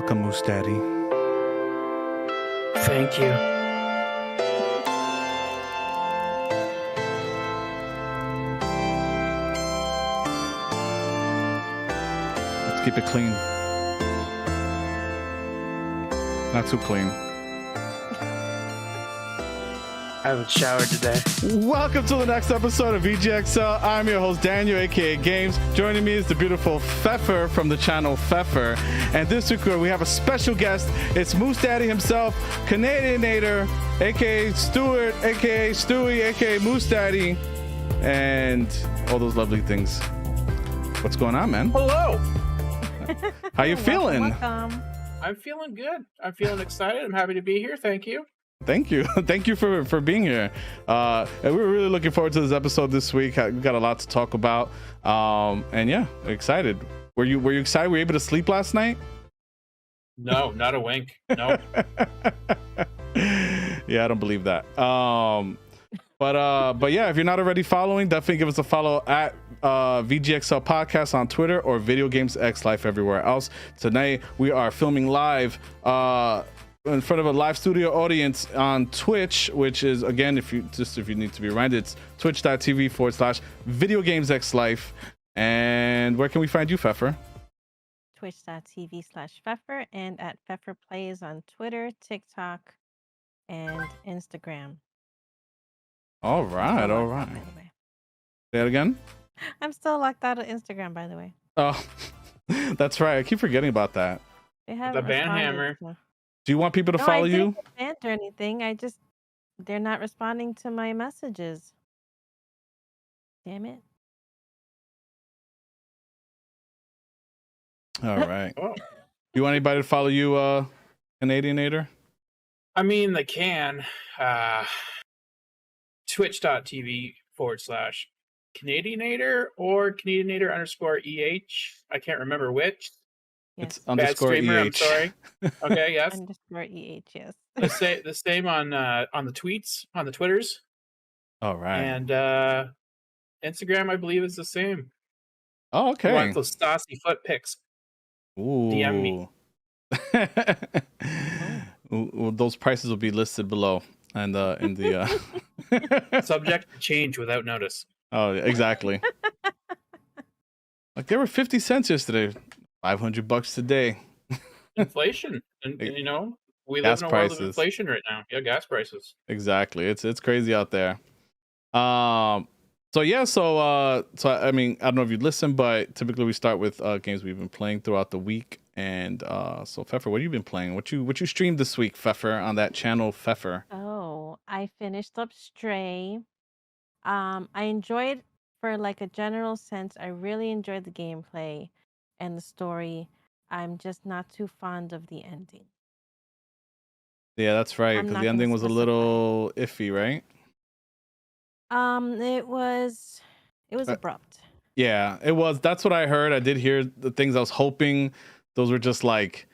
Welcome, Moose Daddy. Thank you. Let's keep it clean. Not too clean. I haven't showered today. Welcome to the next episode of VGXL. I'm your host, Daniel, aka Games. Joining me is the beautiful Fefer from the channel Fefer. And this week we have a special guest. It's Moose Daddy himself, Canadianator, aka Stuart, aka Stewie, aka Moose Daddy, and all those lovely things. What's going on, man? Hello. How you feeling? Welcome. I'm feeling good. I'm feeling excited. I'm happy to be here. Thank you. Thank you. Thank you for being here. And we're really looking forward to this episode this week. We got a lot to talk about. And yeah, excited. Were you excited? Were you able to sleep last night? No, not a wink. No. Yeah, I don't believe that. But yeah, if you're not already following, definitely give us a follow at VGXL Podcast on Twitter or Video Games X Life everywhere else. Tonight we are filming live in front of a live studio audience on Twitch, which is, again, if you need to be reminded, it's twitch.tv/Video Games X Life. And where can we find you, Fefer? Twitch.tv/Fefer and at Fefer Plays on Twitter, TikTok, and Instagram. All right. By the way. Say it again. I'm still locked out of Instagram, by the way. Oh, that's right. I keep forgetting about that. They haven't The ban responded, hammer. so- Do you want people to No, follow I you? didn't get banned or anything. They're not responding to my messages. Damn it. All right. Oh. You want anybody to follow you, Canadianator? I mean, they can. Twitch.tv/Canadianator or Canadianator_EH. I can't remember which. Yes. It's underscore streamer, I'm EH. sorry. Okay, yes. _EH, yes. The same on the tweets, on the Twitters. All right. And Instagram, I believe, is the same. Oh, I okay. want those saucy foot pics. Ooh. DM me. Well, those prices will be listed below and in the Subject to change without notice. Oh, exactly. Like they were 50 cents yesterday, $500 today. Inflation, and you know, we Gas live in a world prices. of inflation right now. Yeah, gas prices. Exactly. It's crazy out there. So I mean, I don't know if you listen, but typically we start with games we've been playing throughout the week. And so Fefer, what have you been playing? What you streamed this week, Fefer, on that channel, Fefer? Oh, I finished up Stray. I enjoyed, for like a general sense, I really enjoyed the gameplay and the story. I'm just not too fond of the ending. Yeah, that's right. I'm Because not the gonna ending was a specify. little iffy, right? It was abrupt. Yeah, it was. That's what I heard. I did hear the things I was hoping. Those were just like,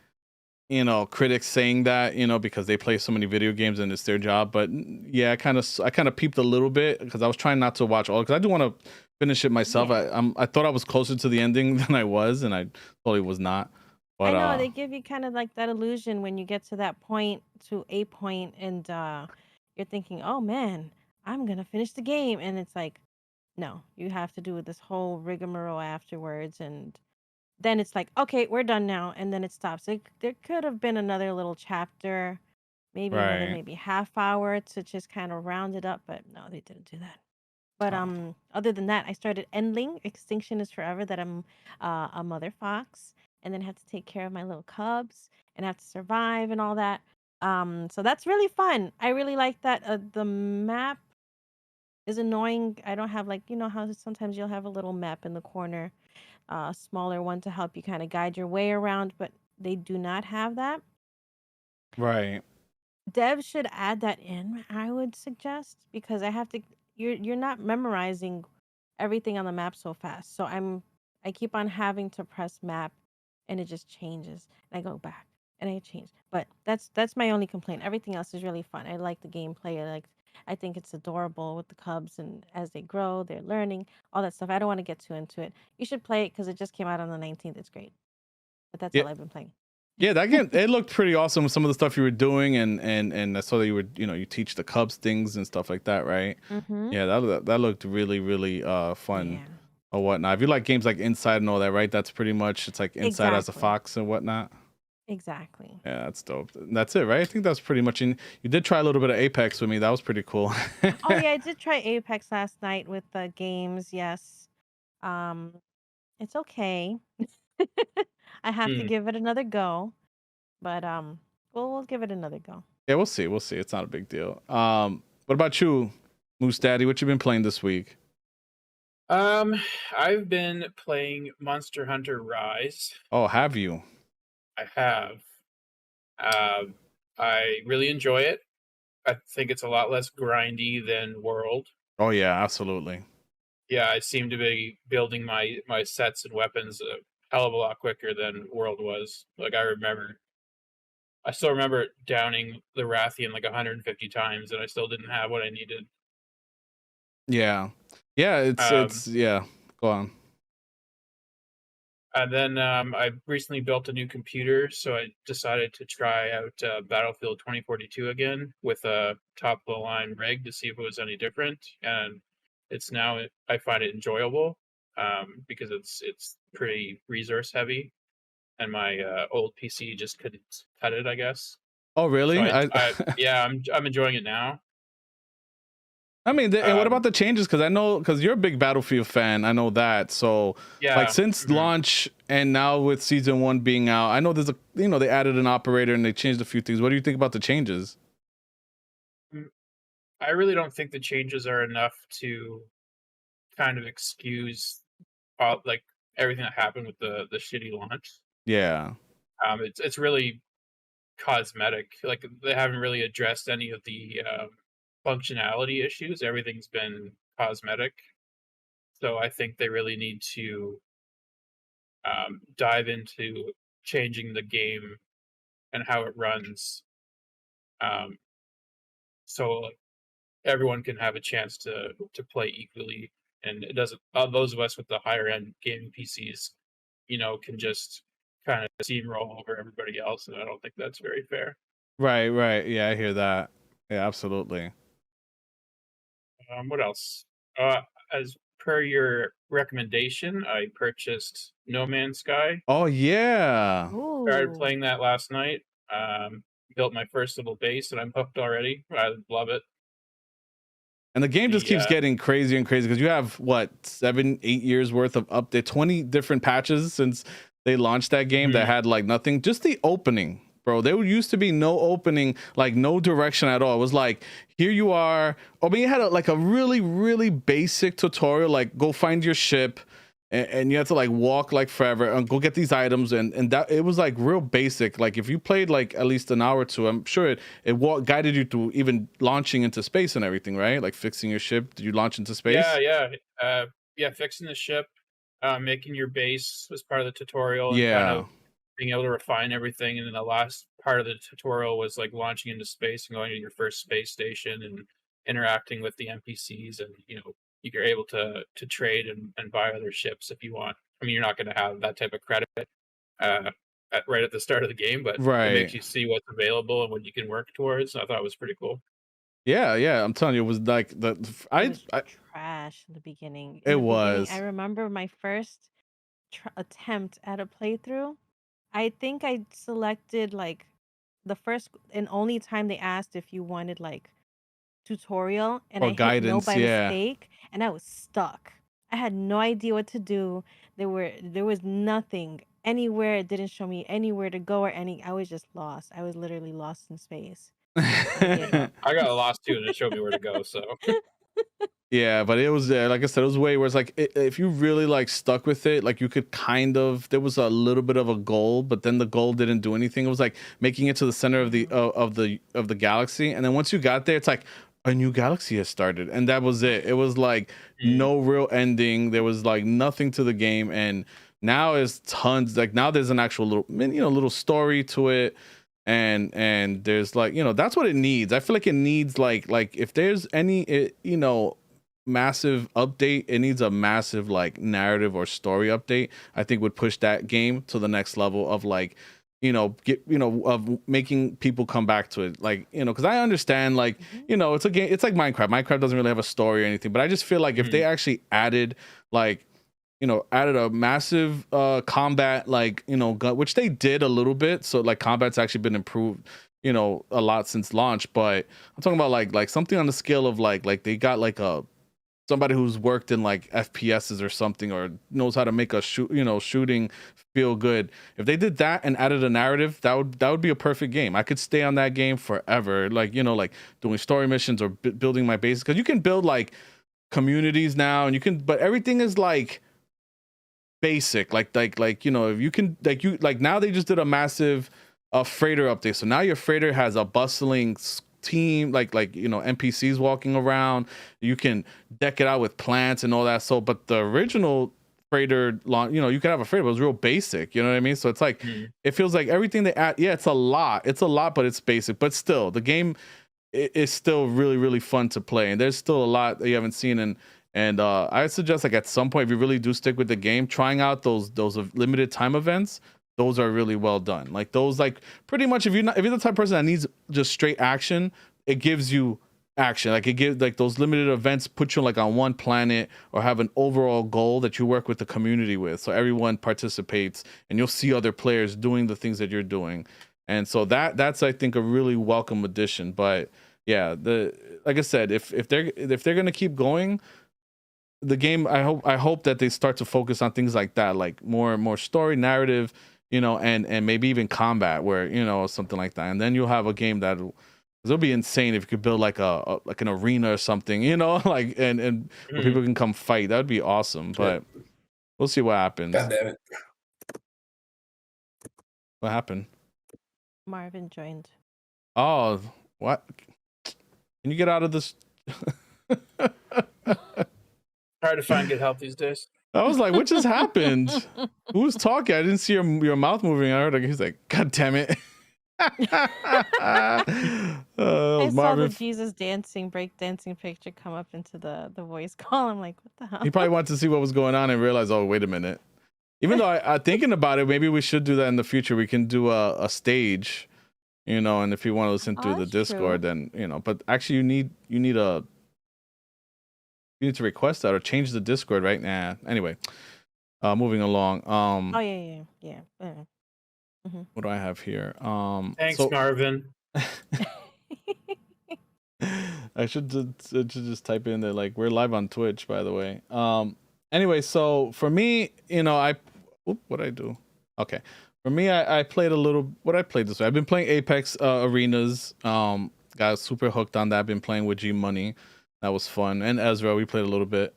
critics saying that, because they play so many video games and it's their job. But yeah, I kind of peeped a little bit because I was trying not to watch all, because I do want to finish it myself. Yeah. I thought I was closer to the ending than I was, and I totally was not. But I know they give you kind of like that illusion when you get to that point, and you're thinking, oh man, I'm gonna finish the game, and it's like, no, you have to do this whole rigmarole afterwards, and then it's like, okay, we're done now, and then it stops. There could have been another little chapter, maybe another Right. maybe half hour to just kind of round it up, but no, they didn't do that. But other than that, I started Endling, Extinction is Forever, that I'm a mother fox, and then have to take care of my little cubs and have to survive and all that. So that's really fun. I really like that. The map is annoying. I don't have, like, how sometimes you'll have a little map in the corner, a smaller one to help you kind of guide your way around, but they do not have that. Right. Devs should add that in, I would suggest, because you're not memorizing everything on the map so fast. So I keep on having to press map, and it just changes. And I go back and I change. But that's my only complaint. Everything else is really fun. I like the gameplay. I think it's adorable with the cubs, and as they grow, they're learning, all that stuff. I don't want to get too into it. You should play it because it just came out on the 19th. It's great. But that's Yeah. all I've been playing. Yeah, that game, it looked pretty awesome with some of the stuff you were doing, and I saw that you were, you teach the Cubs things and stuff like that, right? Mm-hmm. Yeah, that looked really, really fun Yeah. or whatnot. If you like games like Inside and all that, right? That's pretty much, it's like Inside as a Exactly. fox and whatnot. Exactly. Yeah, that's dope. That's it, right? I think that's pretty much in. You did try a little bit of Apex with me. That was pretty cool. Oh yeah, I did try Apex last night with the games. Yes. Um, it's okay. I have to Hmm. give it another go, but we'll give it another go. Yeah, we'll see. We'll see. It's not a big deal. What about you, Moose Daddy? What you been playing this week? I've been playing Monster Hunter Rise. Oh, have you? I have. Um, I really enjoy it. I think it's a lot less grindy than World. Oh yeah, absolutely. Yeah, I seem to be building my sets and weapons a hell of a lot quicker than World was. Like I still remember downing the Rathian like 150 times, and I still didn't have what I needed. Yeah, yeah. It's Um, yeah. Go on. and then I recently built a new computer, so I decided to try out Battlefield 2042 again with a top of the line rig to see if it was any different. And it's now I find it enjoyable because it's pretty resource heavy, and my old PC just couldn't cut it, I guess. Oh So really? I yeah, I'm enjoying it now. I mean, and what Um, about the changes? Because I know, because you're a big Battlefield fan, I know that. So, like, yeah. since Mhm. launch and now with season one being out, I know there's they added an operator and they changed a few things. What do you think about the changes? Mm, I really don't think the changes are enough to kind of excuse like everything that happened with the shitty launch. Yeah, It's really cosmetic. Like they haven't really addressed any of the functionality issues. Everything's been cosmetic. So I think they really need to dive into changing the game and how it runs, um, so like, everyone can have a chance to play equally. And it doesn't. Those of us with the higher end gaming PCs, can just kind of steamroll over everybody else, and I don't think that's very fair. right, right. Yeah, I hear that. Yeah, absolutely. What else? Uh, as per your recommendation, I purchased No Man's Sky. Oh yeah. Started Ooh. playing that last night. Built my first little base, and I'm hooked already. I love it. And the game just The keeps getting crazier and crazy because you have what 7, 8 years worth of update, 20 different patches since they launched that game that mhm. had like nothing, just the opening, bro. There used to be no opening, like no direction at all. It was like, here you are. I mean, it had like a really, really basic tutorial, like go find your ship, and you have to like walk like forever and go get these items, and that it was like real basic. Like if you played like at least an hour or two, I'm sure it guided you to even launching into space and everything, right? Like fixing your ship. Did you launch into Yeah, space? yeah, yeah. Fixing the ship, making your base was part of the tutorial, and kind Yeah. of being able to refine everything. And then the last part of the tutorial was like launching into space and going to your first space station and interacting with the NPCs, and you're able to trade and buy other ships if you want. I mean, you're not going to have that type of credit uh, right at the start of the game, but it makes Right. you see what's available and what you can work towards. I thought it was pretty cool. Yeah, yeah. I'm telling you, it was like It was I trash in the beginning. In it the beginning, I was. remember my first attempt at a playthrough. I think I selected like the first and only time they asked if you wanted like tutorial, and Or I hit no guidance, by yeah. mistake, and I was stuck. I had no idea what to do. There was nothing anywhere. It didn't show me anywhere to go or any. I was just lost. I was literally lost in space. I gave up. I got lost too, and it showed me where to go. So Yeah, but it was like I said, it was way where it's like if you really like stuck with it, like you could kind of there was a little bit of a goal, but then the goal didn't do anything. It was like making it to the center of the Mm, of the galaxy, and then once you got there, it's like a new galaxy has started, and that was it. It was like mm, no real ending. There was like nothing to the game, and now is tons. Like now there's an actual little story to it, and there's like that's what it needs. I feel like it needs like if there's any massive update, it needs a massive like narrative or story update. I think would push that game to the next level of like of making people come back to it, like, because I understand, like, it's a game, it's like Minecraft doesn't really have a story or anything, but I just feel like if they actually added, like, added a massive combat, like, gun, which they did a little bit, so like combat's actually been improved, a lot since launch, but I'm talking about like something on the scale of like they got like somebody who's worked in like FPSs or something, or knows how to make a shooting feel good. If they did that and added a narrative, that would be a perfect game. I could stay on that game forever, like, like doing story missions or building my bases, because you can build like communities now, and but everything is like basic, like if you can, like now they just did a massive freighter update, so now your freighter has a bustling team, like NPCs walking around. You can deck it out with plants and all that. So, but the original freighter, you could have a freighter, but it was real basic. You know what I mean? So it's like it feels like everything they add. Yeah, it's a lot, but it's basic. But still, the game is still really, really fun to play, and there's still a lot that you haven't seen. And I suggest, like, at some point, if you really do stick with the game, trying out those limited time events. Those are really well done. Like those, like pretty much if you're the type of person that needs just straight action, it gives you action. Like it gives, like, those limited events put you like on one planet, or have an overall goal that you work with the community with. So everyone participates, and you'll see other players doing the things that you're doing. And so that's I think a really welcome addition. But yeah, like I said, if they're gonna keep going the game, I hope that they start to focus on things like that, like more story, narrative, and maybe even combat, where something like that, and then you'll have a game it'll be insane if you could build like like an arena or something, like and where people can come fight. That'd be awesome. But we'll see what happens. God damn it! What happened? Marvin joined. Oh, what? Can you get out of this? Hard to find good help these days. I was like, what just happened? Who's talking? I didn't see your mouth moving. I heard he's like, God damn it. I saw Marvin. the Jesus break dancing picture come up into the voice call. I'm like, what the hell? He probably wanted to see what was going on and realized, oh, wait a minute. Even though I thinking about it, maybe we should do that in the future. We can do a stage, and if you want to listen to the Discord, then, but actually you need to request that or change the Discord right now. Anyway, moving along. Oh yeah. Mm-hmm. What do I have here? Thanks, Marvin. I should just type in there, like, we're live on Twitch, by the way. Anyway, so for me, what I do? Okay. For me, I played a little. What I played this way. I've been playing Apex Arenas. Got super hooked on that. Been playing with G Money. That was fun. And Ezra, we played a little bit.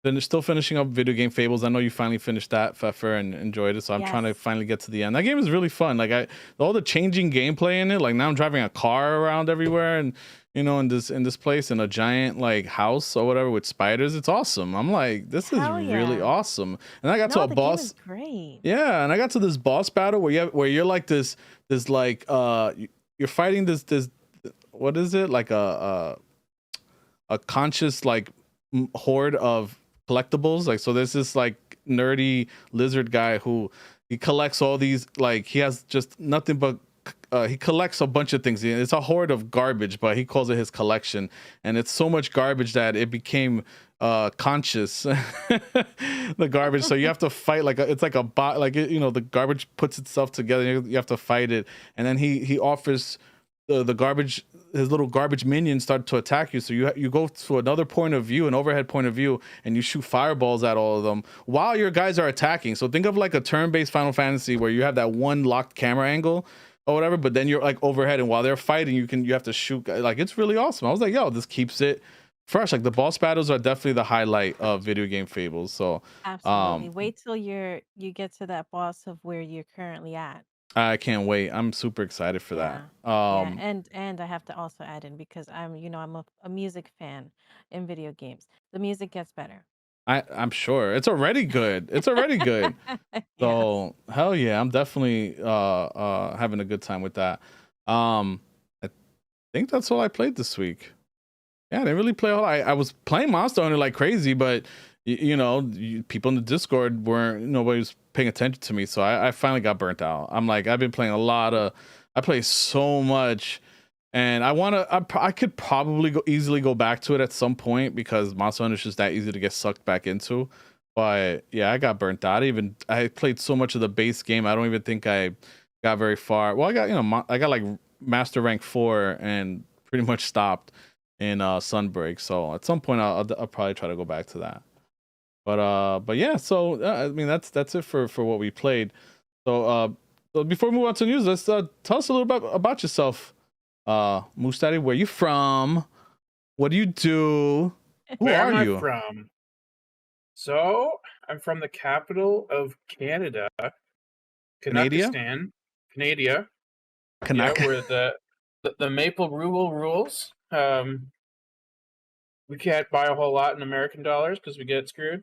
Then still finishing up Video Game Fables. I know you finally finished that, Fefer, and enjoyed it. So I'm trying to finally get to the end. That game is really fun. Like all the changing gameplay in it. Like now I'm driving a car around everywhere, and in this place, in a giant like house or whatever with spiders. It's awesome. I'm like, this is really awesome. And I got to a boss. Game is great. Yeah, and I got to this boss battle where you're like this like you're fighting this what is it, like a conscious like horde of collectibles. Like, so there's this like nerdy lizard guy who he collects all these, like, he has just nothing but he collects a bunch of things. It's a horde of garbage, but he calls it his collection, and it's so much garbage that it became conscious. The garbage, so you have to fight it's like a bot, like the garbage puts itself together, you have to fight it, and then he offers the garbage, his little garbage minions start to attack you, so you go to another point of view, an overhead point of view, and you shoot fireballs at all of them while your guys are attacking. So think of like a turn-based Final Fantasy where you have that one locked camera angle or whatever, but then you're like overhead, and while they're fighting you have to shoot. Like, it's really awesome. I was like, yo, this keeps it fresh. Like, the boss battles are definitely the highlight of Video Game Fables. So absolutely, wait till you get to that boss of where you're currently at. I can't wait. I'm super excited for that. And I have to also add in, because I'm a music fan in video games. The music gets better. I'm sure it's already good. It's already good. So hell yeah, I'm definitely having a good time with that. I think that's all I played this week. Yeah, I didn't really play a whole lot. I was playing Monster Hunter like crazy, but people in the Discord nobody was paying attention to me. So I finally got burnt out. I'm like, I've been playing I play so much, and I could probably easily go back to it at some point because Monster Hunter is just that easy to get sucked back into. But yeah, I got burnt out. I played so much of the base game. I don't even think I got very far. Well, I got I got like Master Rank 4 and pretty much stopped in Sunbreak. So at some point I'll probably try to go back to that. But yeah, so I mean that's it for what we played. So before we move on to news, let's tell us a little bit about yourself, Moose Daddy. Where you from? What do you do? Who Where are am you? I from? So I'm from the capital of Canada, Canada? Canada. Yeah, where the maple rule rules. We can't buy a whole lot in American dollars because we get screwed.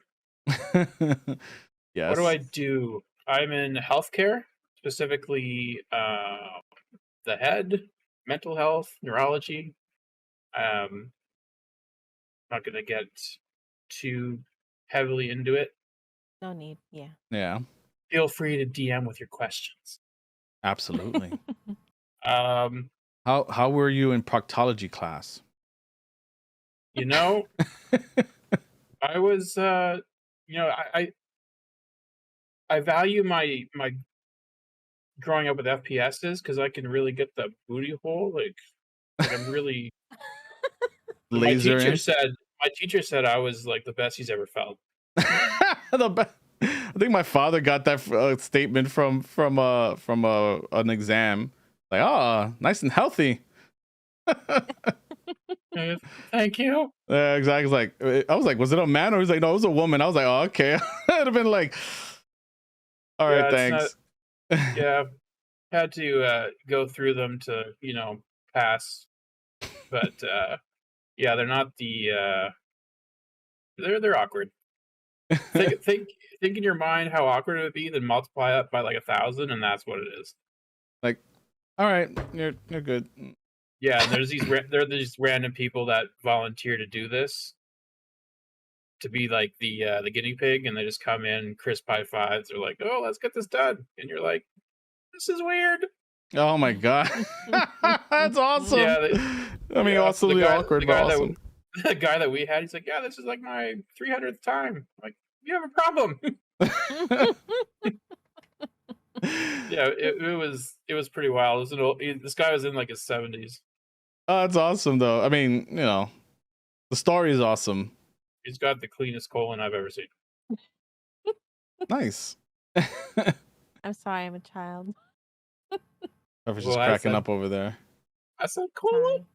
Yes. What do I do? I'm in healthcare, specifically the head, mental health, neurology. Not going to get too heavily into it. No need. Yeah. Yeah. Feel free to DM with your questions. Absolutely. Um, How were you in proctology class? you know, I was I value my growing up with FPSs because I can really get the booty hole. Like I'm really. My Laser teacher said I was like the best he's ever felt. I think my father got that statement from an exam. Like, oh, nice and healthy. Thank you. Yeah, exactly. Like, I was like, was it a man? Or he's like, no, it was a woman. I was like, oh, okay. I'd have been like, all right, thanks. Yeah, had to go through them to pass, but yeah, they're not the they're awkward. think in your mind how awkward it would be, then multiply that by like 1,000, and that's what it is. Like, all right, you're good. Yeah, and there's these random people that volunteer to do this, to be like the guinea pig, and they just come in, crisp high fives. They're like, "Oh, let's get this done," and you're like, "This is weird." Oh my god, that's awesome. Yeah, I mean, awesomely awkward, but awesome. The guy that we had, he's like, "Yeah, this is like my 300th time." I'm like, you have a problem. Yeah, it was pretty wild. This guy was in like his 70s. Oh, that's awesome though. I mean, the story is awesome. He's got the cleanest colon I've ever seen. Nice. I'm sorry, I'm a child. Fefer's just cracking up over there. I said colon.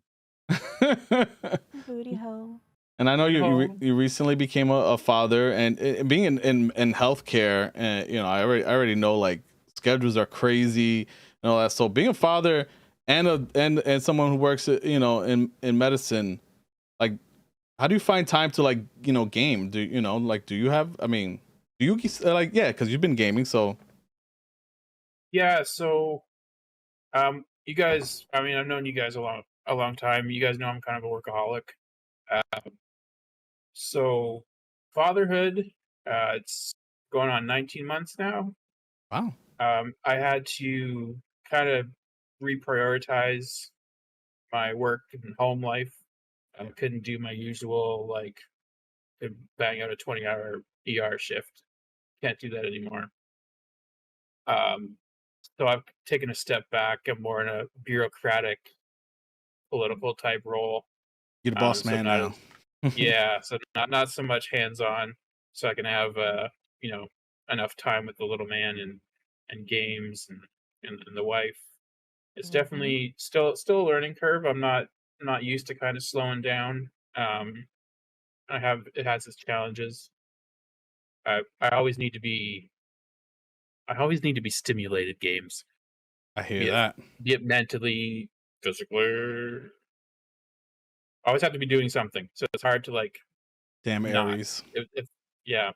Booty hole. And I know you recently became a father, and being in healthcare, and I already know like schedules are crazy and all that. So being a father and someone who works in medicine, like, how do you find time to like game? Do you have? I mean, do you like because you've been gaming, so yeah. So you guys, I mean, I've known you guys a long time. You guys know I'm kind of a workaholic. So fatherhood, it's going on 19 months now. Wow. I had to kind of reprioritize my work and home life. I couldn't do my usual, like, bang out a 20-hour ER shift. Can't do that anymore. So I've taken a step back. I'm more in a bureaucratic, political type role. You're the boss man now. Yeah, so not so much hands-on, so I can have enough time with the little man and games and the wife. It's definitely still a learning curve. I'm not used to kind of slowing down. It has its challenges. I always need to be stimulated games. I hear that. Be it mentally, physically. I always have to be doing something, so it's hard to like. Damn Aries. Yeah,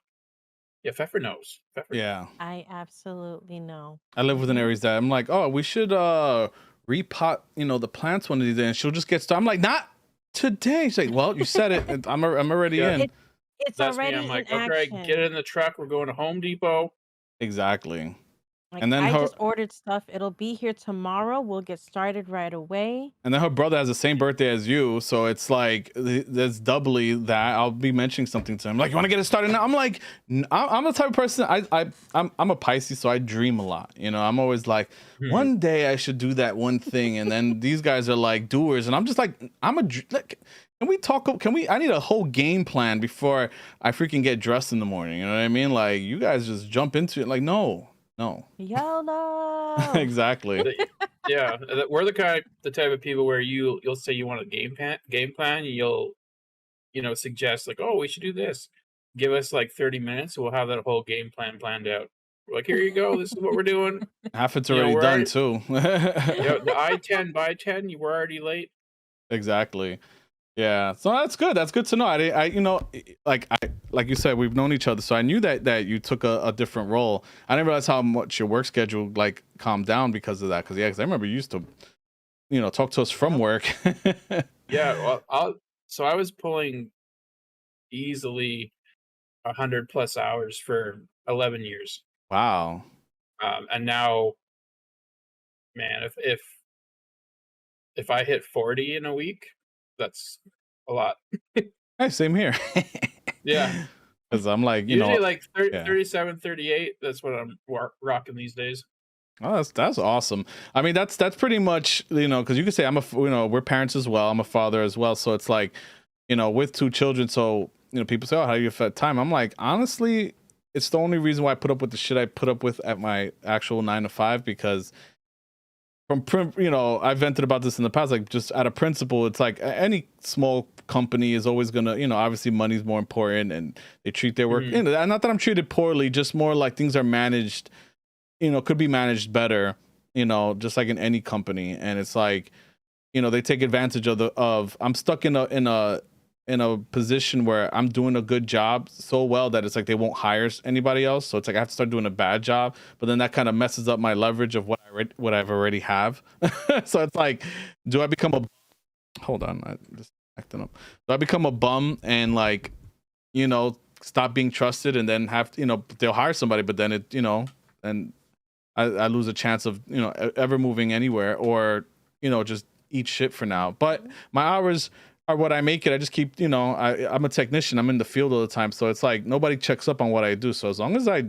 Fefer knows. Fefer. Yeah, I absolutely know. I live with an Aries that I'm like, oh, we should repot, the plants one of these days. And she'll just get started. I'm like, not today. She's like, well, you said it. I'm already in. It's That's already me. I'm like, in okay, action. get it in the truck. We're going to Home Depot. Exactly. Like And then I her just ordered stuff. It'll be here tomorrow. We'll get started right away. and then her brother has the same birthday as you, so it's like there's doubly that. I'll be mentioning something to him like, you want to get it started now? I'm like, I'm the type of person. I'm a Pisces, so I dream a lot. You know, I'm always like, Mhm. one day I should do that one thing, and then these guys are like doers, and I'm just like, like, can we talk? Can we? I need a whole game plan before I freaking get dressed in the morning. You know what I mean? Like, you guys just jump into it. Like, no, no, YOLO. exactly. Yeah, we're the type of people where you'll say you want a game plan, and you'll suggest like, oh, we should do this. Give us like 30 minutes, we'll have that whole game plan planned out. We're like, here you go, this is what we're doing. Half it's You know, already we're done already, too. the I-10 by 10, you were already late. Exactly. Yeah. So that's good. That's good to know. Like you said, we've known each other, so I knew that you took a different role. I didn't realize how much your work schedule like calmed down because of that. Because I remember you used to, talk to us from Yep. work. Yeah, well, I was pulling easily 100 plus hours for 11 years. Wow. And now, man, if I hit 40 in a week, that's a lot. Hey, same here. Yeah. Because I'm like, Usually like 30, yeah. 37, 38. That's what I'm rocking these days. Oh, that's awesome. I mean, that's pretty much, because you could say we're parents as well. I'm a father as well. So it's like, with two children. So, people say, oh, how do you fit time? I'm like, honestly, it's the only reason why I put up with the shit I put up with at my actual 9 to 5, because I vented about this in the past, like just out of principle, it's like any small company is always gonna, obviously money's more important and they treat their work, Mhm. not that I'm treated poorly, just more like things are managed, could be managed better, just like in any company. And it's like, they take advantage of I'm stuck in a position where I'm doing a good job so well that it's like they won't hire anybody else. So it's like I have to start doing a bad job, but then that kind of messes up my leverage of what I've already have. So it's like, do I become a hold on, I just acting up. Do I become a bum and like, stop being trusted, and then have they'll hire somebody, but then and I lose a chance of ever moving anywhere, or just eat shit for now. But my hours are what I make it. I just keep I'm a technician. I'm in the field all the time, so it's like nobody checks up on what I do. So as long as I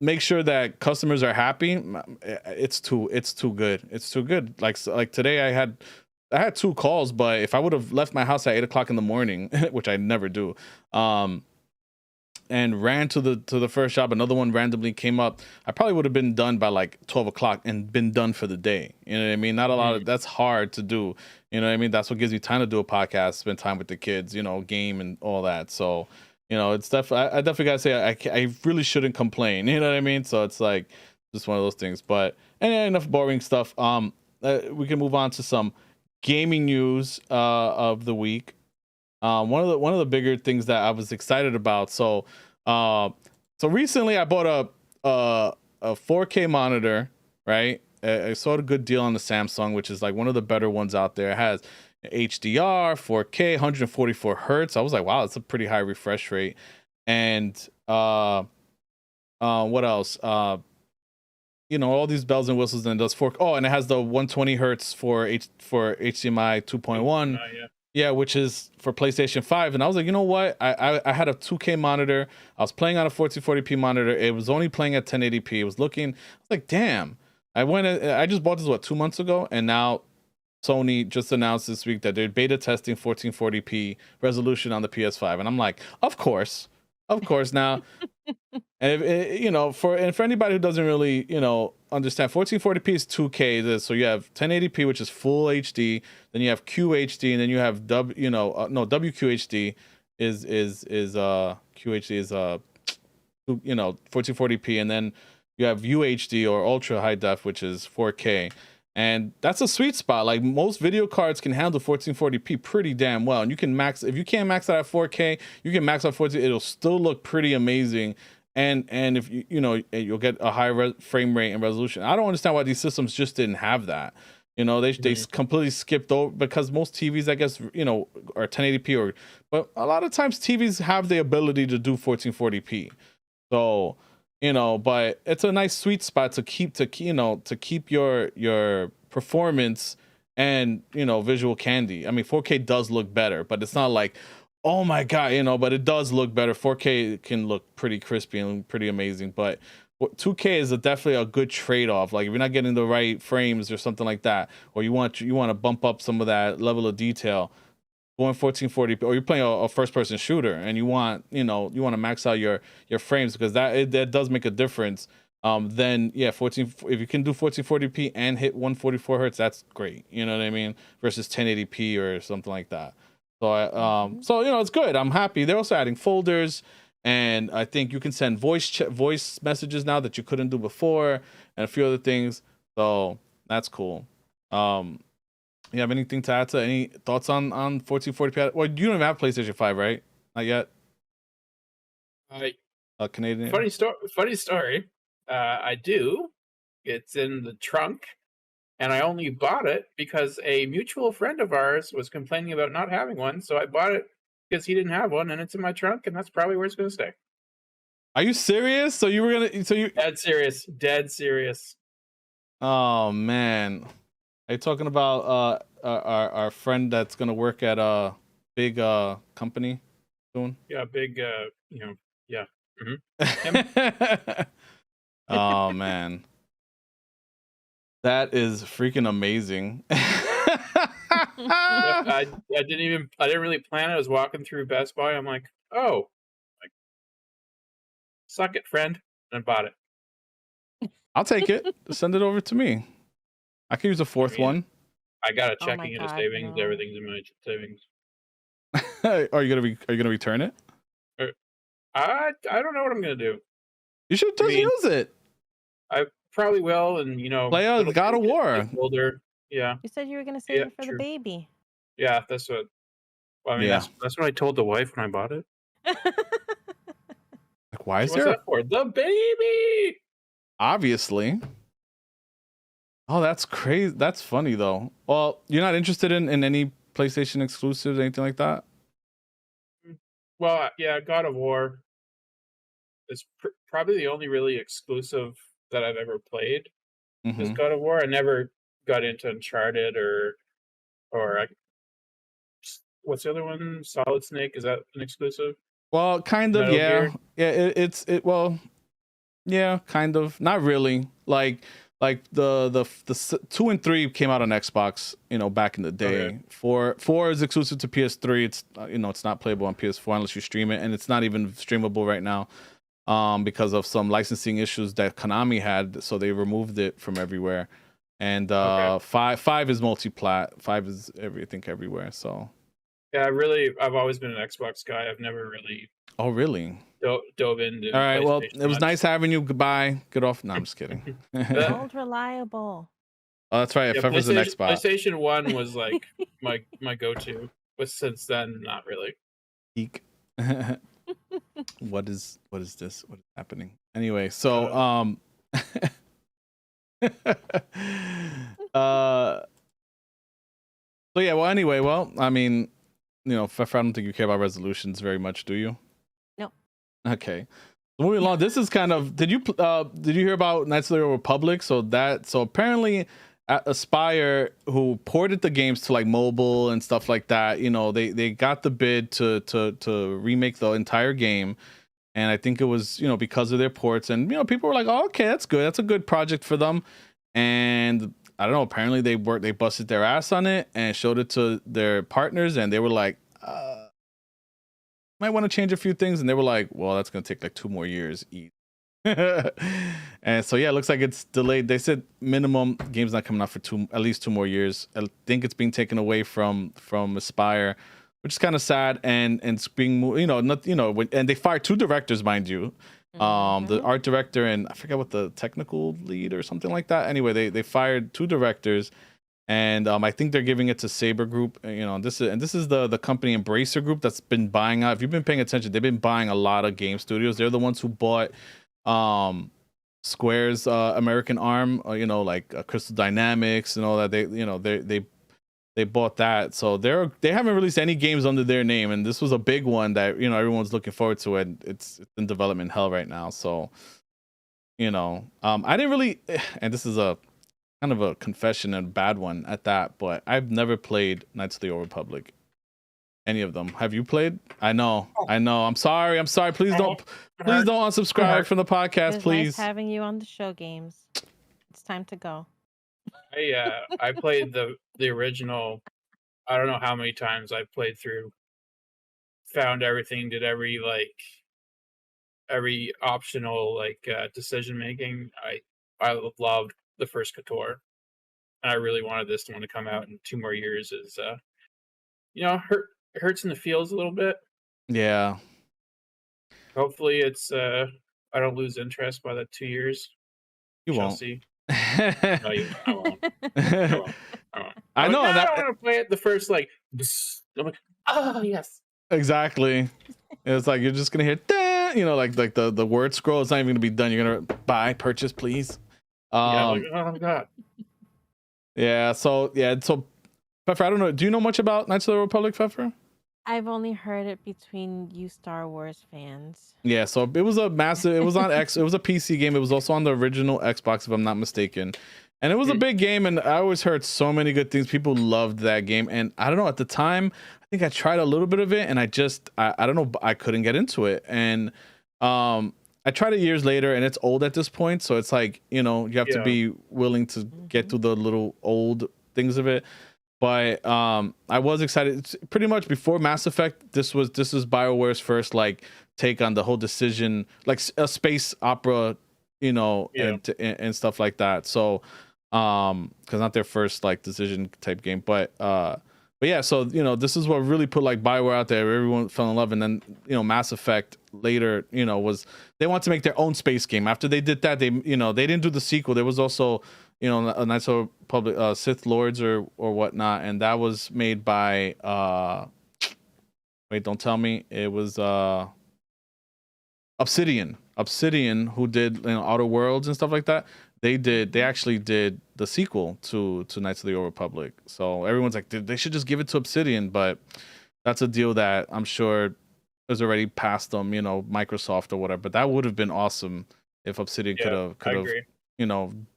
make sure that customers are happy, it's too good. It's too good. Like today, I had 2 calls, but if I would have left my house at 8 o'clock in the morning, which I never do, and ran to the first job, another one randomly came up, I probably would have been done by like 12 o'clock and been done for the day. You know what I mean? Not a lot of that's hard to do. You know what I mean? That's what gives me time to do a podcast, spend time with the kids, game and all that. So, it's definitely, I definitely gotta say, I really shouldn't complain. You know what I mean? So it's like just one of those things. But enough boring stuff. We can move on to some gaming news of the week. One of the bigger things that I was excited about. So recently I bought a 4K monitor, right? I saw a good deal on the Samsung, which is like one of the better ones out there. It has HDR, 4K, 144 hertz. I was like, wow, that's a pretty high refresh rate. And what else? All these bells and whistles, and it does 4K. Oh, and it has the 120 hertz for HDMI 2.1. Yeah. Yeah, which is for PlayStation 5. And I was like, you know what? I had a 2K monitor. I was playing on a 1440p monitor. It was only playing at 1080p. It was looking, I was like, damn. I just bought this, 2 months ago? And now Sony just announced this week that they're beta testing 1440p resolution on the PS5. And I'm like, of course. Now, and for anybody who doesn't really understand, 1440p is 2K. So you have 1080p, which is full HD. Then you have QHD, and then you have WQHD is QHD is 1440p, and then you have UHD or ultra high def, which is 4K. And that's a sweet spot. Like most video cards can handle 1440p pretty damn well. And you can if you can't max out at 4K, you can max out 14. It'll still look pretty amazing. And if you'll get a high frame rate and resolution. I don't understand why these systems just didn't have that. They completely skipped over, because most TVs, I guess, are 1080p, but a lot of times TVs have the ability to do 1440p. So, but it's a nice sweet spot to keep your performance and visual candy. I mean, 4K does look better, but it's not like, oh my god, but it does look better. 4K can look pretty crispy and pretty amazing, but 2K is definitely a good trade-off. Like if you're not getting the right frames or something like that, or you want to bump up some of that level of detail, going 1440p, or you're playing a first-person shooter and you want to max out your frames, because that does make a difference. Then yeah, if you can do 1440p and hit 144 hertz, that's great. You know what I mean? Versus 1080p or something like that. So it's good. I'm happy. They're also adding folders, and I think you can send voice messages now that you couldn't do before, and a few other things. So that's cool. You have anything to add to any thoughts on 1440p? Well, you don't even have PlayStation 5, right? Not yet. Canadian. Funny story. I do. It's in the trunk, and I only bought it because a mutual friend of ours was complaining about not having one. So I bought it because he didn't have one, and it's in my trunk, and that's probably where it's going to stay. Are you serious? So you were gonna? So you? Dead serious. Oh man. Are you talking about our friend that's gonna work at a big company soon? Yeah, big yeah. Mm-hmm. Oh man. That is freaking amazing. I didn't really plan it. I was walking through Best Buy. I'm like, oh, suck it, friend, and bought it. I'll take it. Send it over to me. I can use a fourth one. I got a Oh my checking into God, savings. no. Everything's in my savings. Are you gonna return it? I don't know what I'm gonna do. You should just use it. I probably will, and play a God of War. Older, yeah. You said you were gonna save it for true. the baby. Yeah, that's what. Well, I mean, that's what I told the wife when I bought it. Like, why is What's there that for? The baby. Obviously. Oh, that's crazy. That's funny though. Well, you're not interested in any PlayStation exclusives, anything like that? Well, yeah, God of War is probably the only really exclusive that I've ever played. Is God of War. I never got into Uncharted or what's the other one? Solid Snake. Is that an exclusive? Well, kind of, Metal yeah. Gear? Yeah, well, yeah, kind of. Not really. Like the 2 and 3 came out on Xbox, back in the day. Okay. 4 is exclusive to PS3. It's it's not playable on PS4 unless you stream it, and it's not even streamable right now, because of some licensing issues that Konami had, so they removed it from everywhere. And 5 is multi-plat. 5 is everywhere. So yeah, I've always been an Xbox guy. I've never really. Oh really? Dove into. All right. Well, it was nice having you. Goodbye. Get off. No, I'm just kidding. Old reliable. Oh, that's right. Yeah, Fefer's an Xbox. PlayStation 1 was like my go-to, but since then, not really. Eek. What is this? What is happening? Anyway, so so yeah. Well, anyway, I mean, Fefer, I don't think you care about resolutions very much, do you? No. Okay. Moving along, this is kind of. Did you hear about Knights of the Old Republic? So apparently, Aspire, who ported the games to like mobile and stuff like that, they got the bid to remake the entire game, and I think it was because of their ports, and people were like, oh, okay, that's good, that's a good project for them, and I don't know, apparently they busted their ass on it and showed it to their partners, and they were like, might want to change a few things, and they were like, well, that's gonna take like 2 more years each. And so yeah, it looks like it's delayed. They said minimum game's not coming out for at least 2 more years. I think it's being taken away from Aspire, which is kind of sad, and it's being and they fired 2 directors, mind you. The art director, and I forget what the technical lead or something like that. Anyway, they fired 2 directors. And I think they're giving it to Saber Group. This is the company Embracer Group that's been buying out. If you've been paying attention, they've been buying a lot of game studios. They're the ones who bought Square's American arm, like Crystal Dynamics and all that. They bought that. So they haven't released any games under their name, and this was a big one that everyone's looking forward to, and it's in development hell right now. So I didn't really, and this is a kind of a confession and a bad one at that, but I've never played Knights of the Old Republic. Any of them? Have you played? I know. I'm sorry. Please don't unsubscribe from the It podcast, was nice please. having you on the show, Games. It's time to go. I played the original. I don't know how many times I played through. Found everything. Did every optional decision making. I loved the first KOTOR, and I really wanted this one to come out in 2 more years. Is hurts in the feels a little bit. Yeah. Hopefully, it's I don't lose interest by the 2 years. You Shall won't. see. No, I won't. I won't. I know I that. don't want to play it the first I'm like, oh yes. Exactly. It's like you're just gonna hear, like the word scroll. It's not even gonna be done. You're gonna purchase, please. Oh god. Yeah. So Fefer, I don't know. Do you know much about Knights of the Republic, Fefer? I've only heard it between you Star Wars fans. Yeah. So it was a massive. It was on X. It was a PC game. It was also on the original Xbox, if I'm not mistaken. And it was a big game, and I always heard so many good things. People loved that game, and I don't know. At the time, I think I tried a little bit of it, and I don't know. I couldn't get into it, and I tried it years later, and it's old at this point. So it's like you have to be willing to get through the little old things of it. But I was excited. It's pretty much before Mass Effect. This is BioWare's first take on the whole decision, like a space opera, and stuff like that. So because not their first decision type game, but yeah. So this is what really put BioWare out there. Everyone fell in love, and then Mass Effect later was they want to make their own space game. After they did that, they didn't do the sequel. There was also a Knights of Republic, Sith Lords or whatnot, and that was made by wait, don't tell me it was Obsidian, who did Outer Worlds and stuff like that. They actually did the sequel to Knights of the Old Republic. So everyone's like, they should just give it to Obsidian, but that's a deal that I'm sure is already past them, Microsoft or whatever. But that would have been awesome if Obsidian could have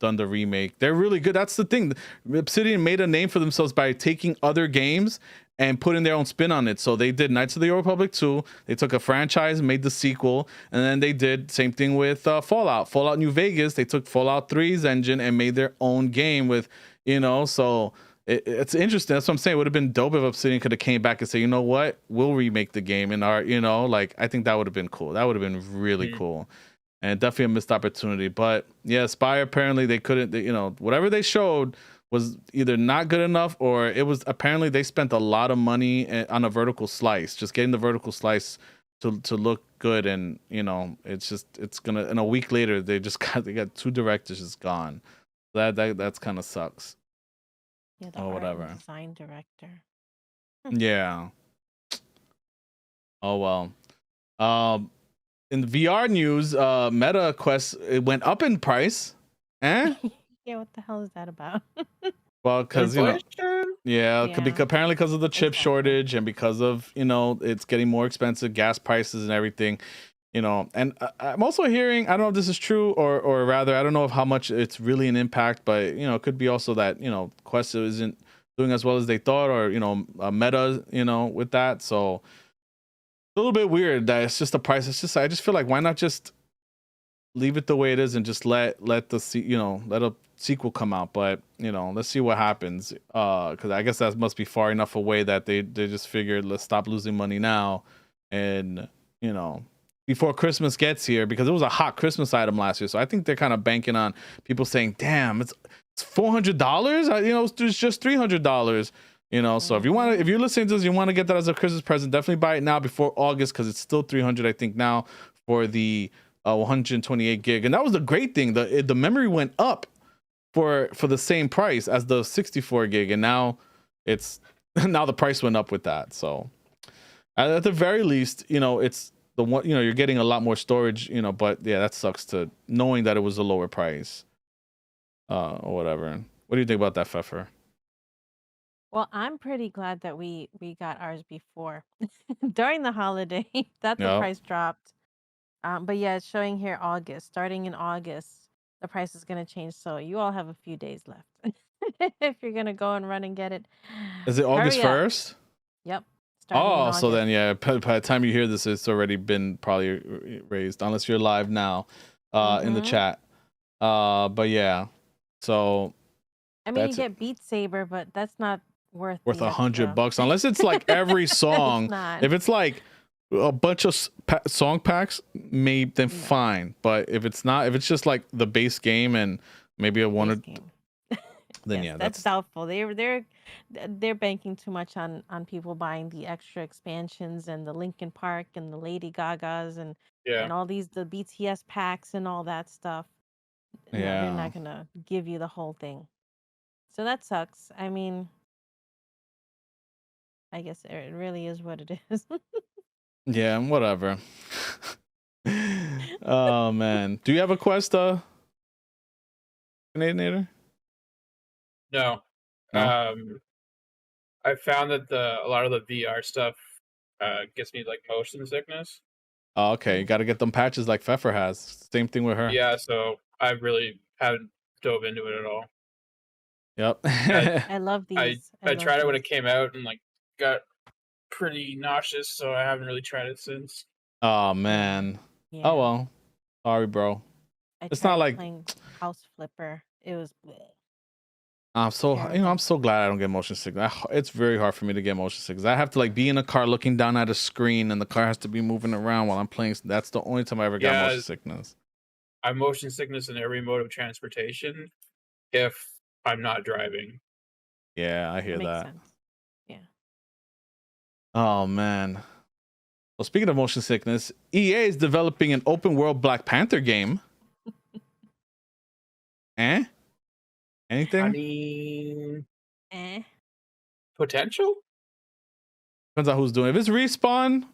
done the remake. They're really good. That's the thing. Obsidian made a name for themselves by taking other games and putting their own spin on it. So they did Knights of the Old Republic 2. They took a franchise, made the sequel, and then they did same thing with Fallout New Vegas. They took Fallout 3's engine and made their own game with, so it's interesting. That's what I'm saying. It would have been dope if Obsidian could have came back and said, you know what, we'll remake the game in our, I think that would have been cool. That would have been really cool. And definitely a missed opportunity. But yeah, Spire, apparently they couldn't, whatever they showed was either not good enough, or it was apparently they spent a lot of money on a vertical slice, just getting the vertical slice to look good. And it's gonna, and a week later they got 2 directors just gone. That's kind of sucks. Yeah, the art and design director. Yeah. Oh well. In the VR news, Meta Quest, it went up in price. Yeah, what the hell is that about? Well, because apparently because of the chip shortage, and because of it's getting more expensive, gas prices and everything. And I'm also hearing, I don't know if this is true, or rather, I don't know how much it's really an impact, but it could be also that Quest isn't doing as well as they thought, or Meta, with that. So a little bit weird that it's just the price. It's just, I just feel like, why not just leave it the way it is and just let the let a sequel come out? But let's see what happens, because I guess that must be far enough away that they just figured, let's stop losing money now, and before Christmas gets here, because it was a hot Christmas item last year. So I think they're kind of banking on people saying, damn, it's $400, it's just $300. So if you're listening to this, you want to get that as a Christmas present, definitely buy it now before August, because it's still $300, I think, now for the 128 gig. And that was the great thing. The memory went up for the same price as the 64 gig, and now the price went up with that. So at the very least, it's the one, you're getting a lot more storage, but yeah, that sucks to knowing that it was a lower price, or whatever. What do you think about that, Fefer? Well, I'm pretty glad that we got ours before during the holiday that the price dropped. But yeah, it's showing here August. Starting in August, the price is gonna change. So you all have a few days left if you're gonna go and run and get it. Is it August Hurry up. 1st? Yep. Starting in Oh, so August. then yeah, by the time you hear this, it's already been probably raised, unless you're live now, in the Mhm. chat. But yeah, so I mean, you that's get Beat Saber, but that's not worth worth the extra. $100, unless it's like every It's song. not. If it's like a bunch of song packs, maybe then No. fine. But if it's not, if it's just like the base game and maybe a one or Base game. then Yes, yeah, that's doubtful. They're banking too much on people buying the extra expansions and the Linkin Park and the Lady Gagas and Yeah. all these the BTS packs and all that stuff. No, they're yeah, not gonna give you the whole thing. So that sucks. I mean, I guess it really is what it is. yeah, whatever. Oh man, do you have a quest, Canadian? No. No. I found that a lot of the VR stuff gets me like motion sickness. Oh, okay, you got to get them patches like Fefer has. Same thing with her. Yeah, so I really haven't dove into it at all. Yep. I love I these. I love tried it when these. it came out and like got pretty nauseous, so I haven't really tried it since. Oh man. Yeah. Oh well. Sorry, bro. I It's tried not like playing House Flipper. It was bleh. I'm so Terrible. I'm so glad I don't get motion sickness. It's very hard for me to get motion sickness. I have to like be in a car looking down at a screen, and the car has to be moving around while I'm playing. That's the only time I ever got Yeah. motion sickness. I'm motion sickness in every mode of transportation if I'm not driving. Yeah, I hear Makes that. sense. Yeah. Oh man. Well, speaking of motion sickness, EA is developing an open world Black Panther game. Eh? Anything? I mean, Eh. potential? Depends on who's doing it. If it's Respawn,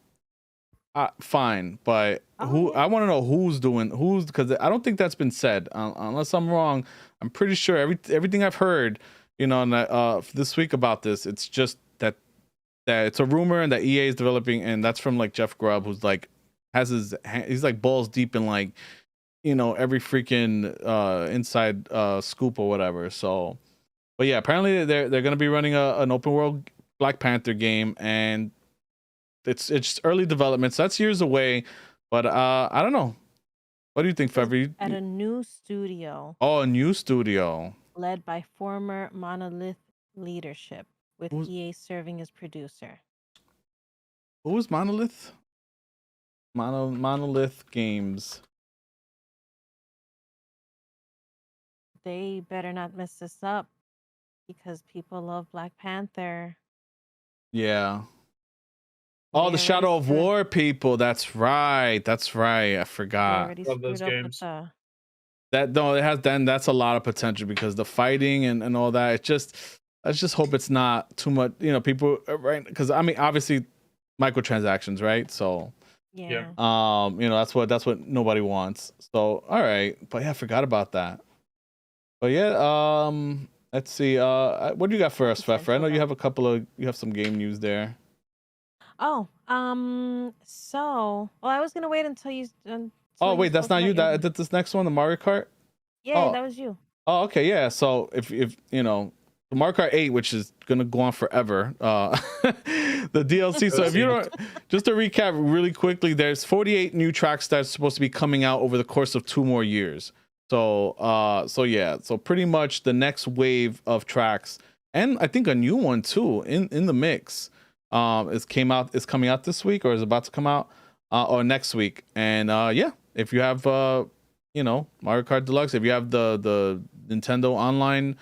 fine. But Oh, yeah. I want to know who's doing who's, because I don't think that's been said. Unless I'm wrong, I'm pretty sure everything I've heard, this week about this, it's just that it's a rumor and that EA is developing, and that's from like Jeff Grubb, who's like he's like balls deep in like every freaking inside scoop or whatever. So, but yeah, apparently they're gonna be running an open world Black Panther game, and it's just early development, so that's years away. But I don't know. What do you think, This is Fever? at a new studio Oh, a new studio. led by former Monolith leadership, with Who's- EA serving as producer. Who's Monolith? Monolith Games. They better not mess this up because people love Black Panther. Yeah. Oh, the They Shadow already of War people. That's right. I They forgot. already Love those screwed up with games. That no, it has then that's a lot of potential, because the fighting and all that. I just hope it's not too much. People right? Because I mean, obviously, microtransactions, right? So, yeah. that's what nobody wants. So, all right, but yeah, I forgot about that. But yeah, let's see. What do you got for us, Fefer? I know you have some game news there. Oh, so I was gonna wait until you. Oh wait, that's not you. That this next one, the Mario Kart. Yeah, that was you. Oh, okay, yeah. So if the Mario Kart 8, which is gonna go on forever, the DLC. So if you don't, just to recap really quickly, there's 48 new tracks that's supposed to be coming out over the course of 2 more years. So yeah, so pretty much the next wave of tracks, and I think a new one too in the mix. Is coming out this week, or is about to come out, or next week. And yeah, if you have Mario Kart Deluxe, if you have the Nintendo Online,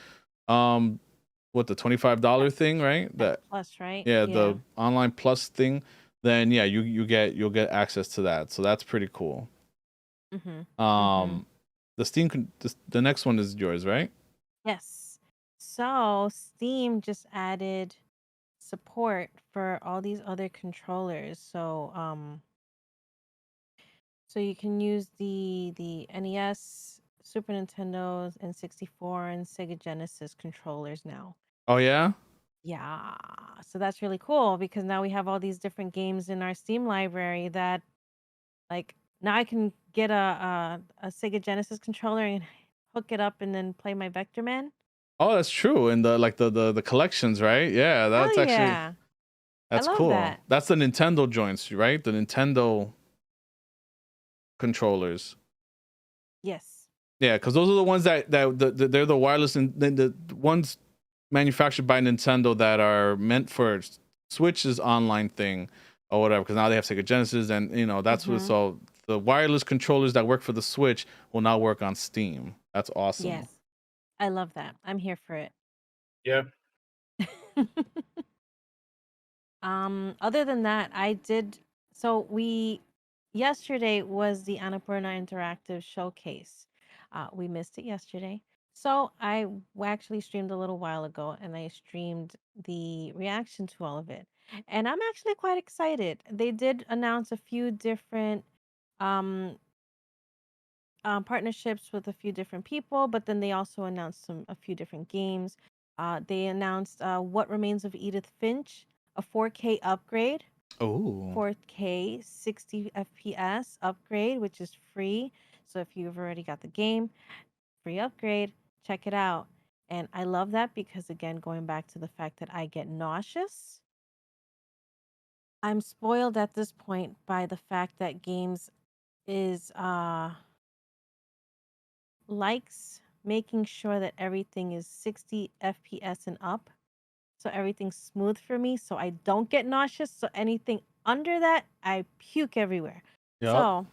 what, the $25 thing, right? That Plus, right? yeah, the online plus thing, then yeah, you'll get access to that. So that's pretty cool. Mm-hmm. The Steam the next one is yours, right? Yes. So Steam just added support for all these other controllers. So you can use the NES, Super Nintendo's, N64, and Sega Genesis controllers now. Oh yeah. Yeah. So that's really cool because now we have all these different games in our Steam library that, like, Now I can get a Sega Genesis controller and hook it up and then play my Vector Man. Oh, that's true. And the collections, right? Yeah, Hell that's actually yeah. I that's love cool. that. That's the Nintendo joints, right? The Nintendo controllers. Yes. Yeah, because those are the ones they're the wireless and then the ones manufactured by Nintendo that are meant for Switch's online thing or whatever. Because now they have Sega Genesis, and that's what. Mhm. So the wireless controllers that work for the Switch will now work on Steam. That's awesome. Yes. I love that. I'm here for it. Yeah. Other than that, I did so we yesterday was the Annapurna Interactive Showcase. We missed it yesterday. So actually streamed a little while ago and I streamed the reaction to all of it. And I'm actually quite excited. They did announce a few different um partnerships with a few different people, but then they also announced a few different games. They announced What Remains of Edith Finch, a 4K upgrade, Oh, 4K 60 FPS upgrade, which is free. So if you've already got the game, free upgrade, check it out. And I love that because again, going back to the fact that I get nauseous, I'm spoiled at this point by the fact that games is likes making sure that everything is 60 FPS and up. So everything's smooth for me. So I don't get nauseous. So anything under that, I puke everywhere. yep. So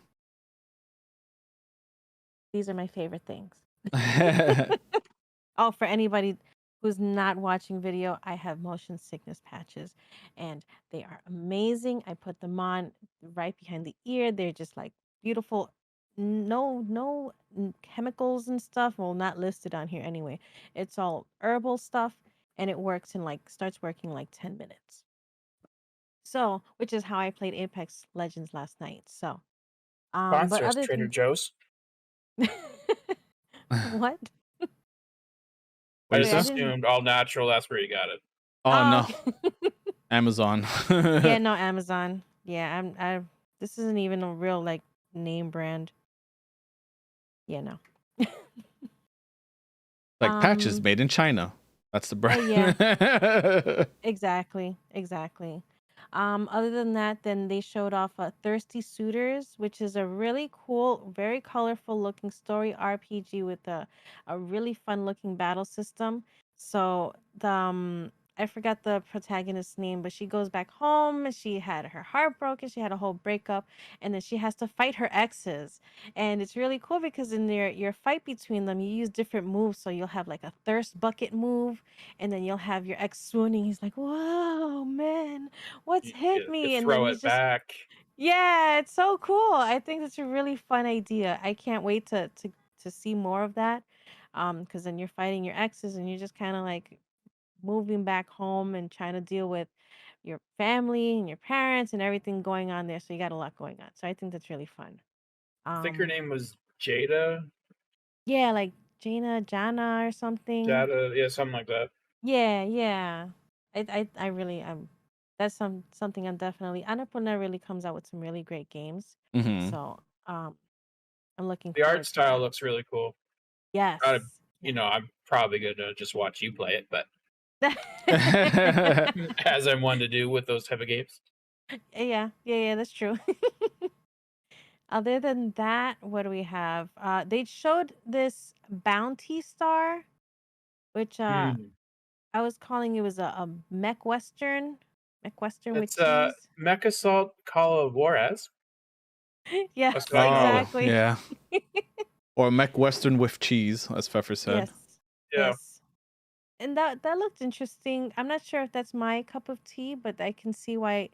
these are my favorite things. Oh, for anybody who's not watching video, I have motion sickness patches and they are amazing. I put them on right behind the ear. They're just like beautiful. No chemicals and stuff. Well, not listed on here anyway. It's all herbal stuff and it works in like starts working like 10 minutes. So, which is how I played Apex Legends last night. So, but Sponsor us, other Trader than Joe's. what? What I you just Wait, I say? didn't. assumed all natural. That's where you got it. Oh Oh, no, okay. Amazon. Yeah, no, Amazon. Yeah, I this isn't even a real like name brand. Yeah, no. Like patches um, made in China. That's the yeah, brand. exactly. Other than that, then they showed off Thirsty Suitors, which is a really cool, very colorful looking story RPG with a really fun looking battle system. So I forgot the protagonist's name, but she goes back home and she had her heart broken. She had a whole breakup, and then she has to fight her exes. And it's really cool because in your fight between them, you use different moves. So you'll have like a thirst bucket move, and then you'll have your ex swooning. He's like, "Whoa, man, what's hit You me?" And then throw he's it just, back. yeah, it's so cool. I think it's a really fun idea. I can't wait to see more of that. Because then you're fighting your exes and you're just kind of like moving back home and trying to deal with your family and your parents and everything going on there. So you got a lot going on. So I think that's really fun. I think her Um, name was Jada. yeah, like Jana or something. Jada, yeah, something like that. Yeah, yeah. I really that's something I'm definitely Annapurna really comes out with some really great games. hmm So I'm looking The art forward to style that. looks really cool. I, Yes. Yeah. I'm probably gonna just watch you play it, but yeah. as I'm one to do with those type of games. Yeah, that's true. Other than that, what do we have? They showed this Bounty Star, which Hmm. I was calling it was a mech western with It's cheese. Mech Assault Call of Juarez. Yes, That's what I call it. Oh exactly. yeah. Or Mech Western with cheese, as Pfeffer said. Yes, Yeah. yes. And that looked interesting. I'm not sure if that's my cup of tea, but I can see why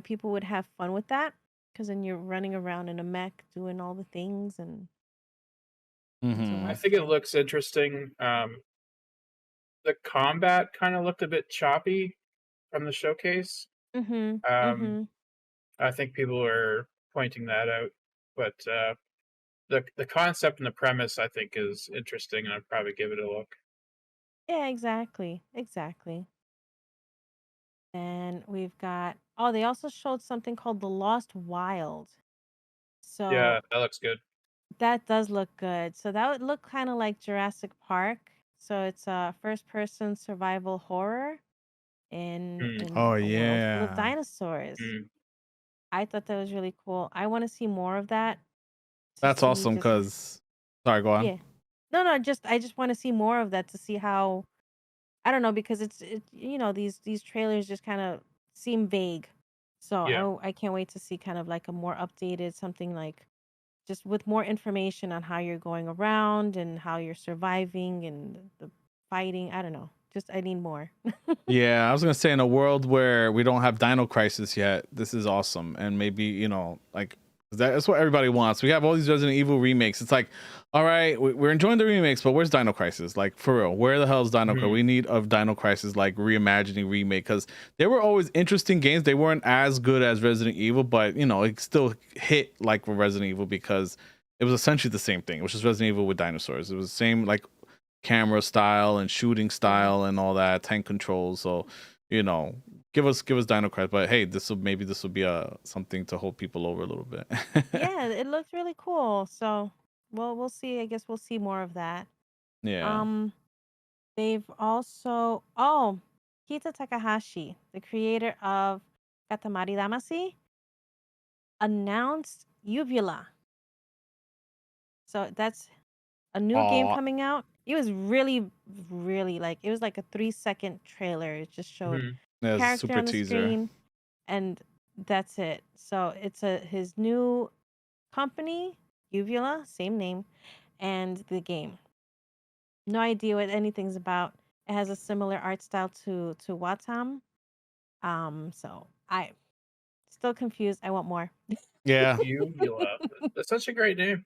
people would have fun with that. Because then you're running around in a mech doing all the things, and it's I hmm think it western. looks interesting. The combat kind of looked a bit choppy from the showcase. Mhm. Um, Mhm. I think people are pointing that out, but the concept and the premise I think is interesting, and I'd probably give it a look. Yeah, exactly. Exactly. And we've got oh, they also showed something called The Lost Wild. So Yeah, that looks good. that does look good. So that would look kind of like Jurassic Park. So it's a first-person survival horror in Mm, Oh a world full of yeah, dinosaurs. mm. I thought that was really cool. I want to see more of that to that's see awesome. just Cause sorry, go on. yeah. No, just I just want to see more of that to see how I don't know because these trailers just kind of seem vague. So Yeah. I can't wait to see kind of like a more updated something like just with more information on how you're going around and how you're surviving and the fighting. I don't know. Just I need more. Yeah, I was gonna say in a world where we don't have Dino Crisis yet, this is awesome, and maybe like that's what everybody wants. We have all these Resident Evil remakes. It's like, all right, we're enjoying the remakes, but where's Dino Crisis? Like for real, where the hell is Dino Crisis? Mhm. We need a Dino Crisis like reimagining remake because they were always interesting games. They weren't as good as Resident Evil, but it still hit like with Resident Evil because it was essentially the same thing, which is Resident Evil with dinosaurs. It was the same like camera style and shooting style and all that tank controls. So, give us Dino Crisis. But hey, this will be a something to hold people over a little bit. Yeah, it looked really cool. So, well, we'll see. I guess we'll see more of that. Yeah. Um, they've also Kita Takahashi, the creator of Katamari Damacy, announced Uvula. So that's a new game Oh, coming out. It was really, really like it was like a 3-second trailer. It just showed Mhm. a there's a character super on the teaser. screen, and that's it. So it's his new company, Uvula, same name, and the game. No idea what anything's about. It has a similar art style to Watam. So I still confused. I want more. Yeah. Uvula. That's such a great name.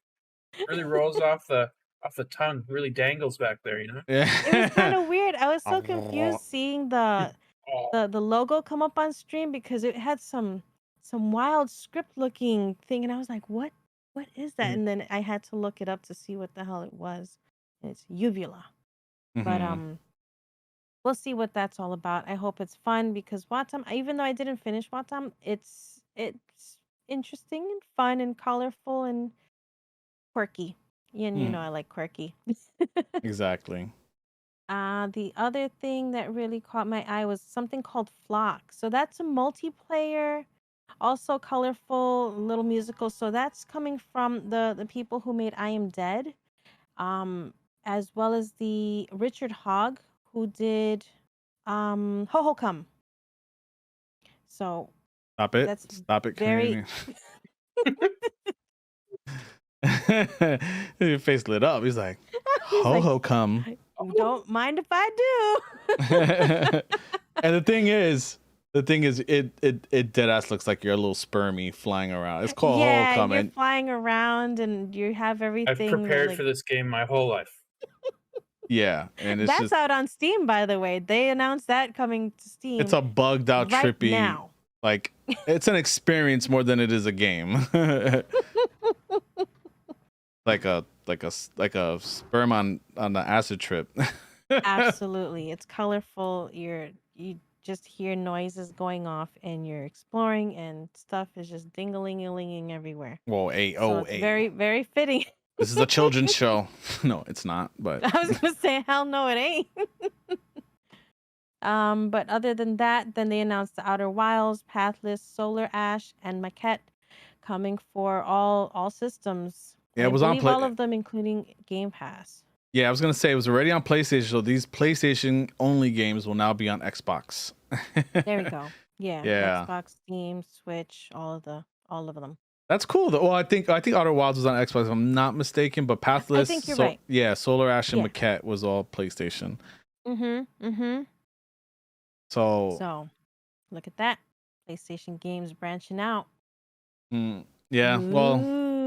Really rolls off the tongue. Really dangles back there, you know? It was kind Yeah. of weird. I was so confused seeing Oh. the logo come up on stream because it had some wild script looking thing, and I was like, what is that? Mhm. And then I had to look it up to see what the hell it was. And it's Uvula. But Mhm. we'll see what that's all about. I hope it's fun because Watam, even though I didn't finish Watam, it's interesting and fun and colorful and quirky. And Mhm. I like quirky. Exactly. The other thing that really caught my eye was something called Flock. So that's a multiplayer, also colorful, little musical. So that's coming from the people who made I Am Dead, um, as well as the Richard Hogg who did Ho Ho Come. So Stop it. that's Stop it, very Canadian. Your face lit up. He's like, he's ho like, ho come. don't mind if I And the thing is, it dead ass looks like you're a little spermy flying around. It's do. called ho ho Yeah, and come, you're and flying around and you have I've everything prepared like for this game my whole life. yeah, and it's that's just out on Steam, by the way. They announced that coming to it's Steam a bugged out right trippy now. like it's an experience more than it is a game. like a sperm on the acid trip. Absolutely. It's colorful. You just hear noises going off and you're exploring and stuff is just dingling everywhere. Whoa, So it's very, very fitting. this is a children's show. No, it's not, but I was gonna say, hell no, it ain't. But other than that, then they announced the Outer Wilds, Pathless, Solar Ash, and Maquette coming for all systems. yeah, And it I was on believe play. all of them, including Game Pass. Yeah, I was gonna say it was already on PlayStation, so these PlayStation only games will now be on Xbox. There we go. Yeah, Yeah, Xbox, Steam, Switch, all of them. that's cool though. Well, I think Outer Wilds was on Xbox, if I'm not mistaken, but I Pathless, think you're so right. yeah, Solar Ash and Yeah. Maquette was all PlayStation. Mm-hmm. So So look at that. PlayStation games branching out. yeah, well,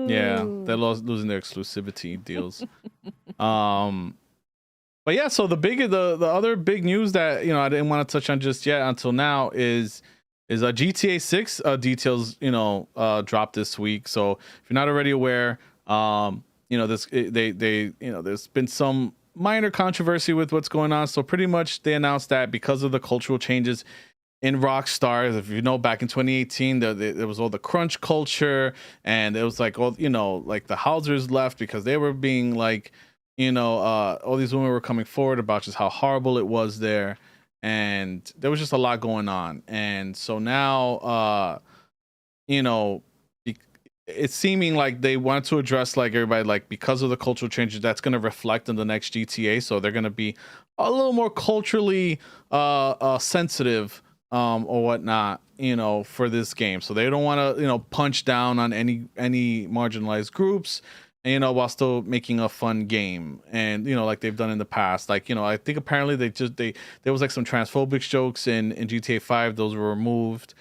yeah, they're Ooh. losing their exclusivity deals. Um, but yeah, so the other big news that I didn't want to touch on just yet until now is GTA 6 details dropped this week. So if you're not already aware, there's been some minor controversy with what's going on. So pretty much they announced that because of the cultural changes in Rockstar. If you know, back in 2018, there was all the crunch culture, and it was like all, you know, like the Hausers left because they were being like, you know, all these women were coming forward about just how horrible it was there, and there was just a lot going on. And so now, you know, it's seeming like they want to address like everybody, like because of the cultural changes that's going to reflect in the next GTA, so they're going to be a little more culturally sensitive or whatnot, you know, for this game. So they don't want to, you know, punch down on any marginalized groups, you know, while still making a fun game. And you know, like they've done in the past, like, you know, I think apparently there was like some transphobic jokes in GTA 5. Those were removed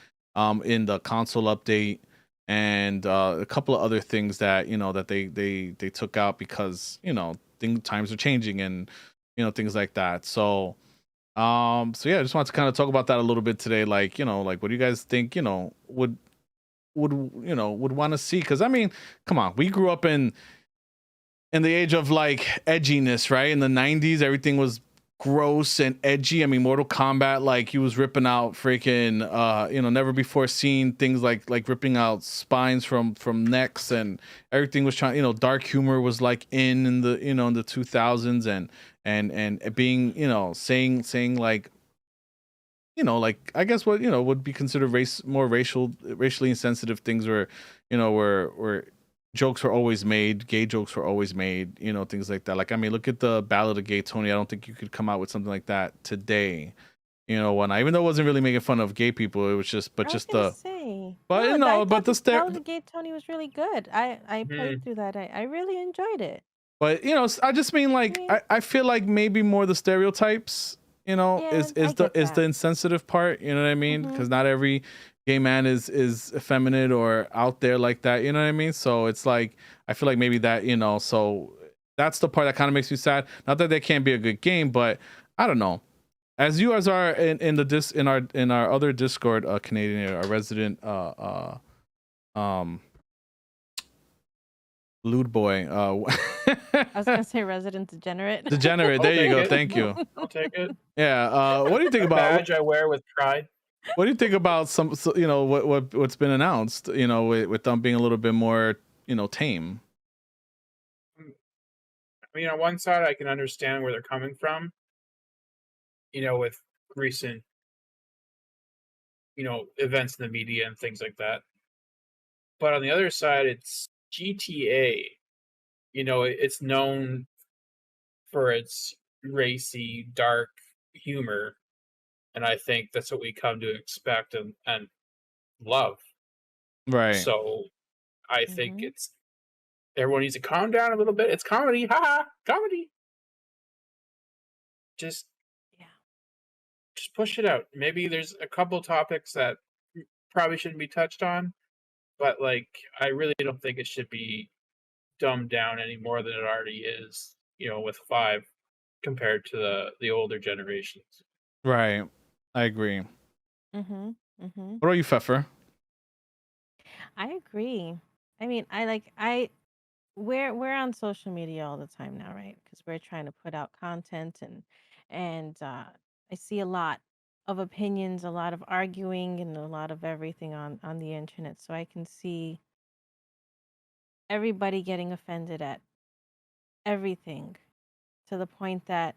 in the console update, and a couple of other things that, you know, that they took out because, you know, times are changing, and you know, things like that. So so yeah, I just wanted to kind of talk about that a little bit today. Like, you know, like what do you guys think, you know, would you know, would want to see? Because I mean, come on, we grew up in the age of like edginess, right? In the 90s, everything was gross and edgy. I mean, Mortal Kombat, like he was ripping out freaking you know, never before seen things, like ripping out spines from necks, and everything was trying, you know, dark humor was like in the, you know, in the 2000s, and being, you know, saying like, you know, like I guess what, you know, would be considered racially insensitive things, were, you know, were jokes were always made, gay jokes were always made, you know, things like that. Like, I mean, look at the Ballad of Gay Tony. I don't think you could come out with something like that today, you know, when even though it wasn't really making fun of gay people, it was just, but I was just gonna the, say. but you No, I know, but thought the the stare, Ballad of Gay Tony was really good. I played through that. I really enjoyed it. but you know, I just mean I like, mean, I feel like maybe more the stereotypes, you know, yeah, I get is the that. insensitive part, you know what I mean? Mhm. Because not every gay man is effeminate or out there like that, you know what I mean? So it's like, I feel like maybe that, you know, so that's the part that kind of makes me sad. Not that there can't be a good game, but I don't know. As you as are in the in our other Discord, Canadian, our resident um lewd boy, I was gonna say resident degenerate. degenerate. I'll There you take go. it. Thank you. I'll take it. Yeah. What do you think A about badge I wear with pride. what do you think about some, so, you know, what's been announced, you know, with them being a little bit more, you know, tame? I mean, on one side, I can understand where they're coming from, you know, with recent, you know, events in the media and things like that. But on the other side, it's GTA. You know, it's known for its racy, dark humor, and I think that's what we come to expect and love. Right. So I think Mhm. it's everyone needs to calm down a little bit. It's comedy, haha, comedy. Just Yeah. just push it out. Maybe there's a couple topics that probably shouldn't be touched on, but like I really don't think it should be dumbed down any more than it already is. You know, with 5 compared to the older generations. Right. I agree. Mhm. Mhm. What are you, Pfeffer? I agree. I mean, we're on social media all the time now, right? Because we're trying to put out content, and I see a lot of opinions, a lot of arguing, and a lot of everything on the internet. So I can see everybody getting offended at everything, to the point that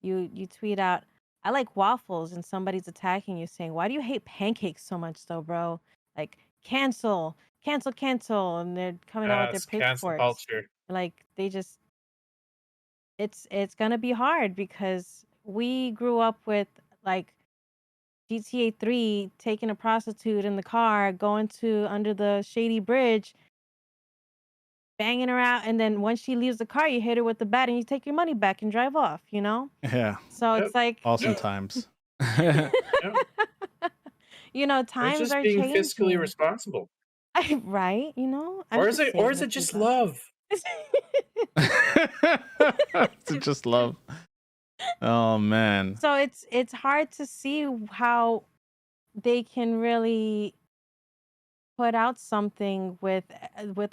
you tweet out, "I like waffles," and somebody's attacking you saying, "Why do you hate pancakes so much though, bro? Like cancel, cancel, cancel," and they're coming out with their It's cancel pitchforks. culture. Like they just it's gonna be hard because we grew up with like GTA 3 taking a prostitute in the car, going to under the shady bridge, banging her out, and then once she leaves the car, you hit her with the bat and you take your money back and drive off, you know? Yeah. So Yep. it's like Awesome Yep. times. Yep. you know, It's times just are being fiscally changing. responsible. Right? You know, I'm Or is just it or saying is it what we just love. love? To just love. Oh man. So it's hard to see how they can really put out something with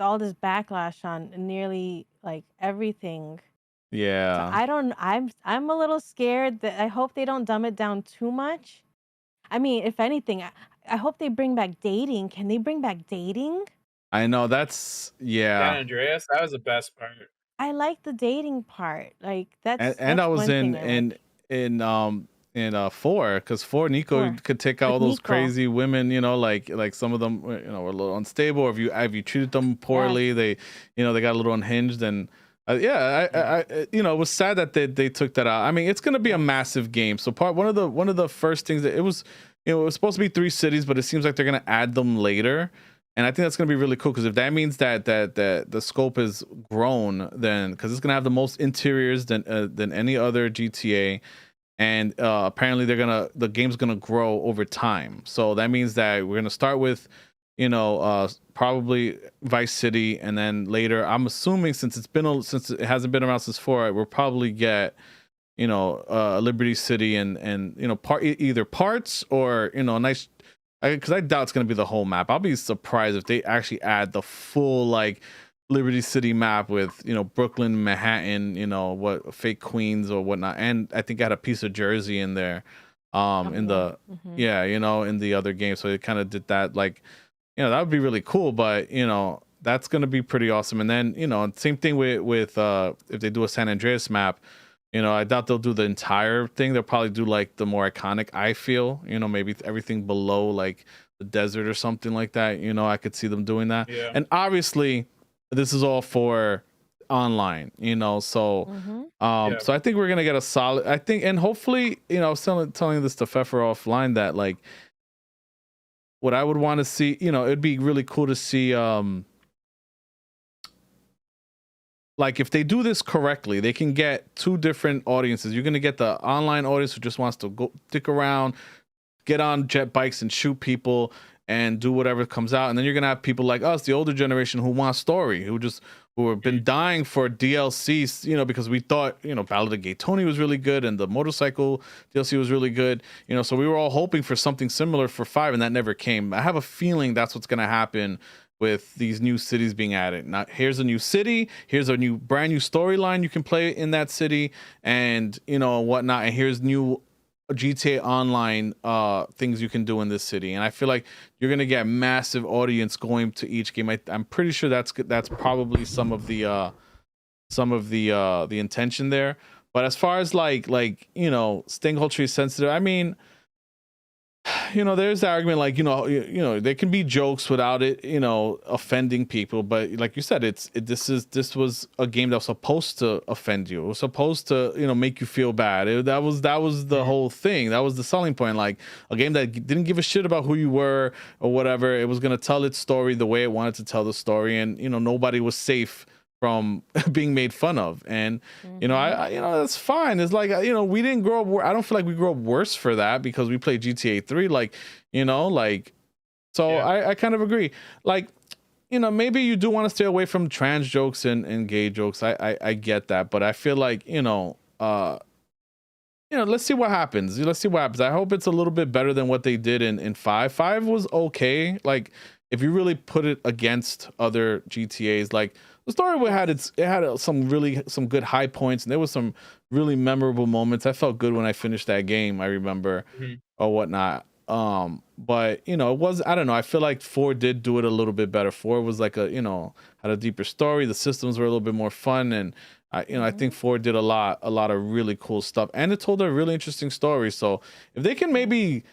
all this backlash on nearly like everything. So Yeah. I'm a little scared that I hope they don't dumb it down too much. I mean, if anything, I hope they bring back dating. Can they bring back dating? I know that's San yeah. Andreas, that was the best part. I like the dating part. Like And that's I was one thing I like. in 4, because 4 Nico Four could take out with all those Nico. crazy women, like some of them were a little unstable, or if you treated them Yes. poorly, they got a little unhinged. And yeah, it was sad that they took that out. I mean, it's gonna be a Yes. massive game. So one of the first things that it was supposed to be 3 cities, but it seems like they're gonna add them later. And I think that's going to be really cool, because if that means that the scope is grown, then because it's going to have the most interiors than any other GTA, and apparently the game's gonna grow over time. So that means that we're gonna start with, probably Vice City, and then later, I'm assuming, since it hasn't been around since 4, we'll probably get Liberty City, and either parts, or a nice, because I doubt it's gonna be the whole map. I'll be surprised if they actually add the full, like, Liberty City map with Brooklyn, Manhattan, what fake Queens or whatnot, and I think I had a piece of Jersey in there, in the Mhm. yeah, in the other game. So it kind of did that, like, that would be really cool. But that's gonna be pretty awesome. And then same thing with if they do a San Andreas map. I doubt they'll do the entire thing. They'll probably do like the more iconic, I feel, maybe everything below, like the desert or something like that. I could see them doing that. Yeah. And obviously, this is all for online, so Mhm. Yeah. so I think we're gonna get a solid, I think, and hopefully, I was telling this to Fefer offline, that, like, what I would want to see, it'd be really cool to see, like, if they do this correctly, they can get 2 different audiences. You're gonna get the online audience who just wants to go stick around, get on jet bikes and shoot people and do whatever comes out. And then you're gonna have people like us, the older generation, who want story, who have been dying for DLCs, because we thought, Ballad of Gay Tony was really good, and the motorcycle DLC was really good, so we were all hoping for something similar for 5, and that never came. I have a feeling that's what's gonna happen with these new cities being added. Now, here's a new city, here's a brand new storyline you can play in that city, and whatnot, and here's new GTA Online things you can do in this city. And I feel like you're gonna get massive audience going to each game. I'm pretty sure that's probably some of the intention there. But as far as like staying culturally sensitive, I mean, there's the argument, like, there can be jokes without it, offending people. But like you said, this was a game that was supposed to offend you. It was supposed to, make you feel bad. That was the whole thing. That was the selling point. Like, a game that didn't give a shit about who you were or whatever. It was gonna tell its story the way it wanted to tell the story, and nobody was safe from being made fun of. And I that's fine. It's like, we didn't grow up, I don't feel like we grew up worse for that, because we played GTA 3, like, like, so yeah. I kind of agree. Like, maybe you do want to stay away from trans jokes and gay jokes. I get that, but I feel like, let's see what happens. I hope it's a little bit better than what they did in 5. 5 was okay. Like, if you really put it against other GTAs, like, the story had some good high points, and there was some really memorable moments. I felt good when I finished that game, I remember, or whatnot. But it was, I don't know, I feel like 4 did do it a little bit better. 4 was like had a deeper story. The systems were a little bit more fun, and I think 4 did a lot of really cool stuff, and it told a really interesting story. So if they can maybe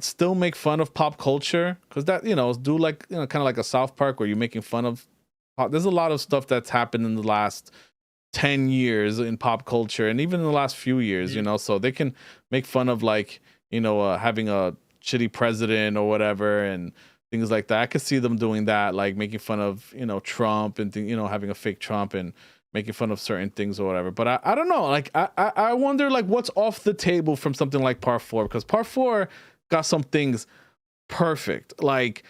still make fun of pop culture, because that, do like, kind of like a South Park, where you're making fun of there's a lot of stuff that's happened in the last 10 years in pop culture, and even in the last few years, so they can make fun of, like, having a shitty president or whatever, and things like that. I could see them doing that, like making fun of, Trump, and having a fake Trump, and making fun of certain things or whatever. But I don't know, like, I wonder, like, what's off the table from something like Part 4, because Part 4 got some things perfect. Like,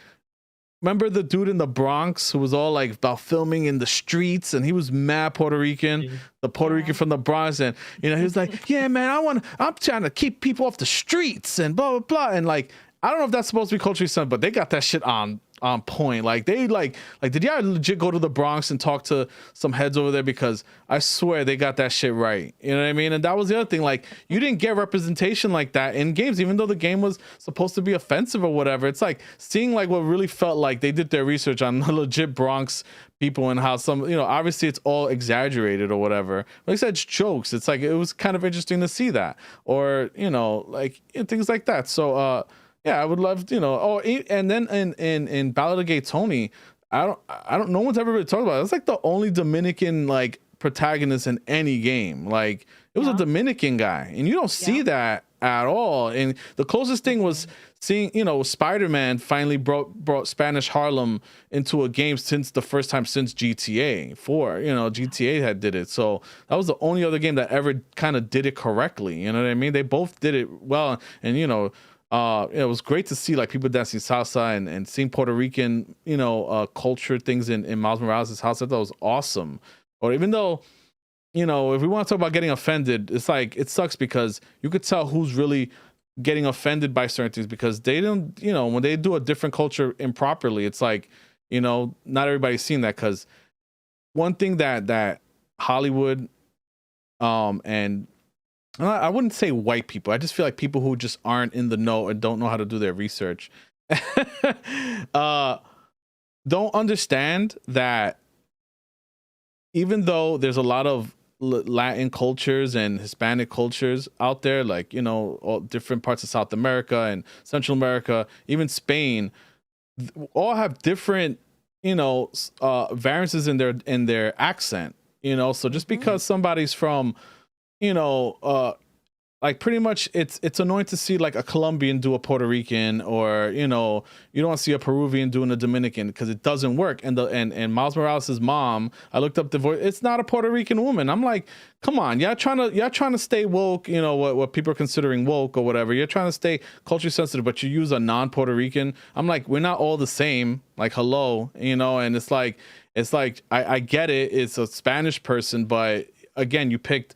remember the dude in the Bronx who was all like about filming in the streets, and he was mad Puerto Rican, the Puerto Rican from the Bronx, and he was like, yeah, man, I'm trying to keep people off the streets and blah blah blah. And like, I don't know if that's supposed to be culturally sensitive, but they got that shit on on point. Like they like did y'all legit go to the Bronx and talk to some heads over there? Because I swear they got that shit right. You know what I mean? And that was the other thing. Like you didn't get representation like that in games, even though the game was supposed to be offensive or whatever. It's like seeing like what really felt like they did their research on the legit Bronx people and how some, you know, obviously it's all exaggerated or whatever. Like I said, it's jokes. It's like it was kind of interesting to see that, or you know, like things like that. So yeah, I would love, you know. Oh, and then in Ballad of Gay Tony, I don't. No one's ever really talked about it. It's like the only Dominican like protagonist in any game. Like it was a Dominican guy, and you don't see that at all. And the closest thing was seeing, you know, Spider-Man finally brought Spanish Harlem into a game since the first time since GTA 4. You know, GTA had did it. So that was the only other game that ever kind of did it correctly. You know what I mean? They both did it well, and you know. It was great to see like people dancing salsa and seeing Puerto Rican, you know, culture things in Miles Morales' house. I thought was awesome. Or even though, you know, if we want to talk about getting offended, it's like it sucks because you could tell who's really getting offended by certain things because they don't, you know, when they do a different culture improperly, it's like, you know, not everybody's seen that. Because one thing that Hollywood and I wouldn't say white people. I just feel like people who just aren't in the know and don't know how to do their research don't understand that even though there's a lot of Latin cultures and Hispanic cultures out there, like, you know, all different parts of South America and Central America, even Spain, all have different, you know, variances in their accent, you know. So just because somebody's from, you know, like pretty much it's annoying to see like a Colombian do a Puerto Rican, or you know, you don't want to see a Peruvian doing a Dominican because it doesn't work. And Miles Morales' mom, I looked up the voice, it's not a Puerto Rican woman. I'm like, come on, y'all trying to stay woke, you know, what people are considering woke or whatever. You're trying to stay culturally sensitive, but you use a non-Puerto Rican. I'm like, we're not all the same. Like, hello, you know. And it's like I get it, it's a Spanish person, but again, you picked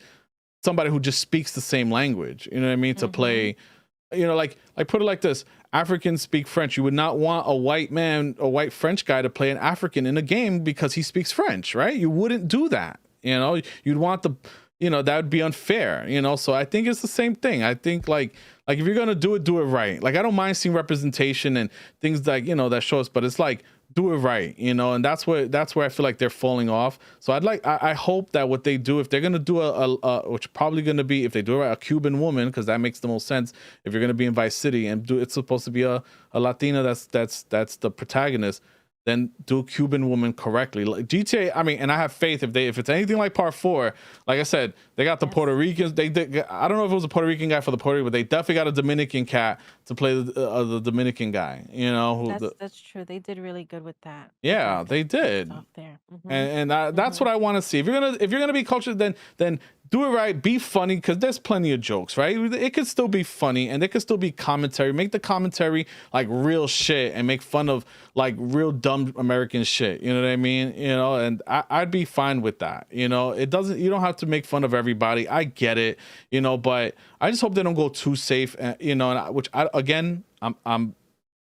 somebody who just speaks the same language, you know what I mean, to play, you know, like put it like this: Africans speak French. You would not want a white French guy to play an African in a game because he speaks French, right? You wouldn't do that, you know. You'd want you know, that would be unfair, you know. So I think it's the same thing. I think like if you're gonna do it right. Like I don't mind seeing representation and things like, you know, that shows, but it's like, do it right, you know. And that's where I feel like they're falling off. So I hope that what they do, if they're gonna do which probably gonna be, if they do it right, a Cuban woman, because that makes the most sense. If you're gonna be in Vice City and it's supposed to be a Latina that's the protagonist, then do a Cuban woman correctly. Like GTA, I mean, and I have faith if it's anything like Part 4, like I said, they got the Puerto Ricans. I don't know if it was a Puerto Rican guy for the Puerto Rican, but they definitely got a Dominican cat to play the Dominican guy. You know, that's true. They did really good with that. Yeah, they did. Off there. And that's what I want to see. If you're gonna be cultured, then do it right. Be funny, because there's plenty of jokes, right? It could still be funny, and there could still be commentary. Make the commentary like real shit, and make fun of like real dumb American shit. You know what I mean? You know, and I'd be fine with that. You know, you don't have to make fun of everybody. I get it. You know, but I just hope they don't go too safe. You know, I'm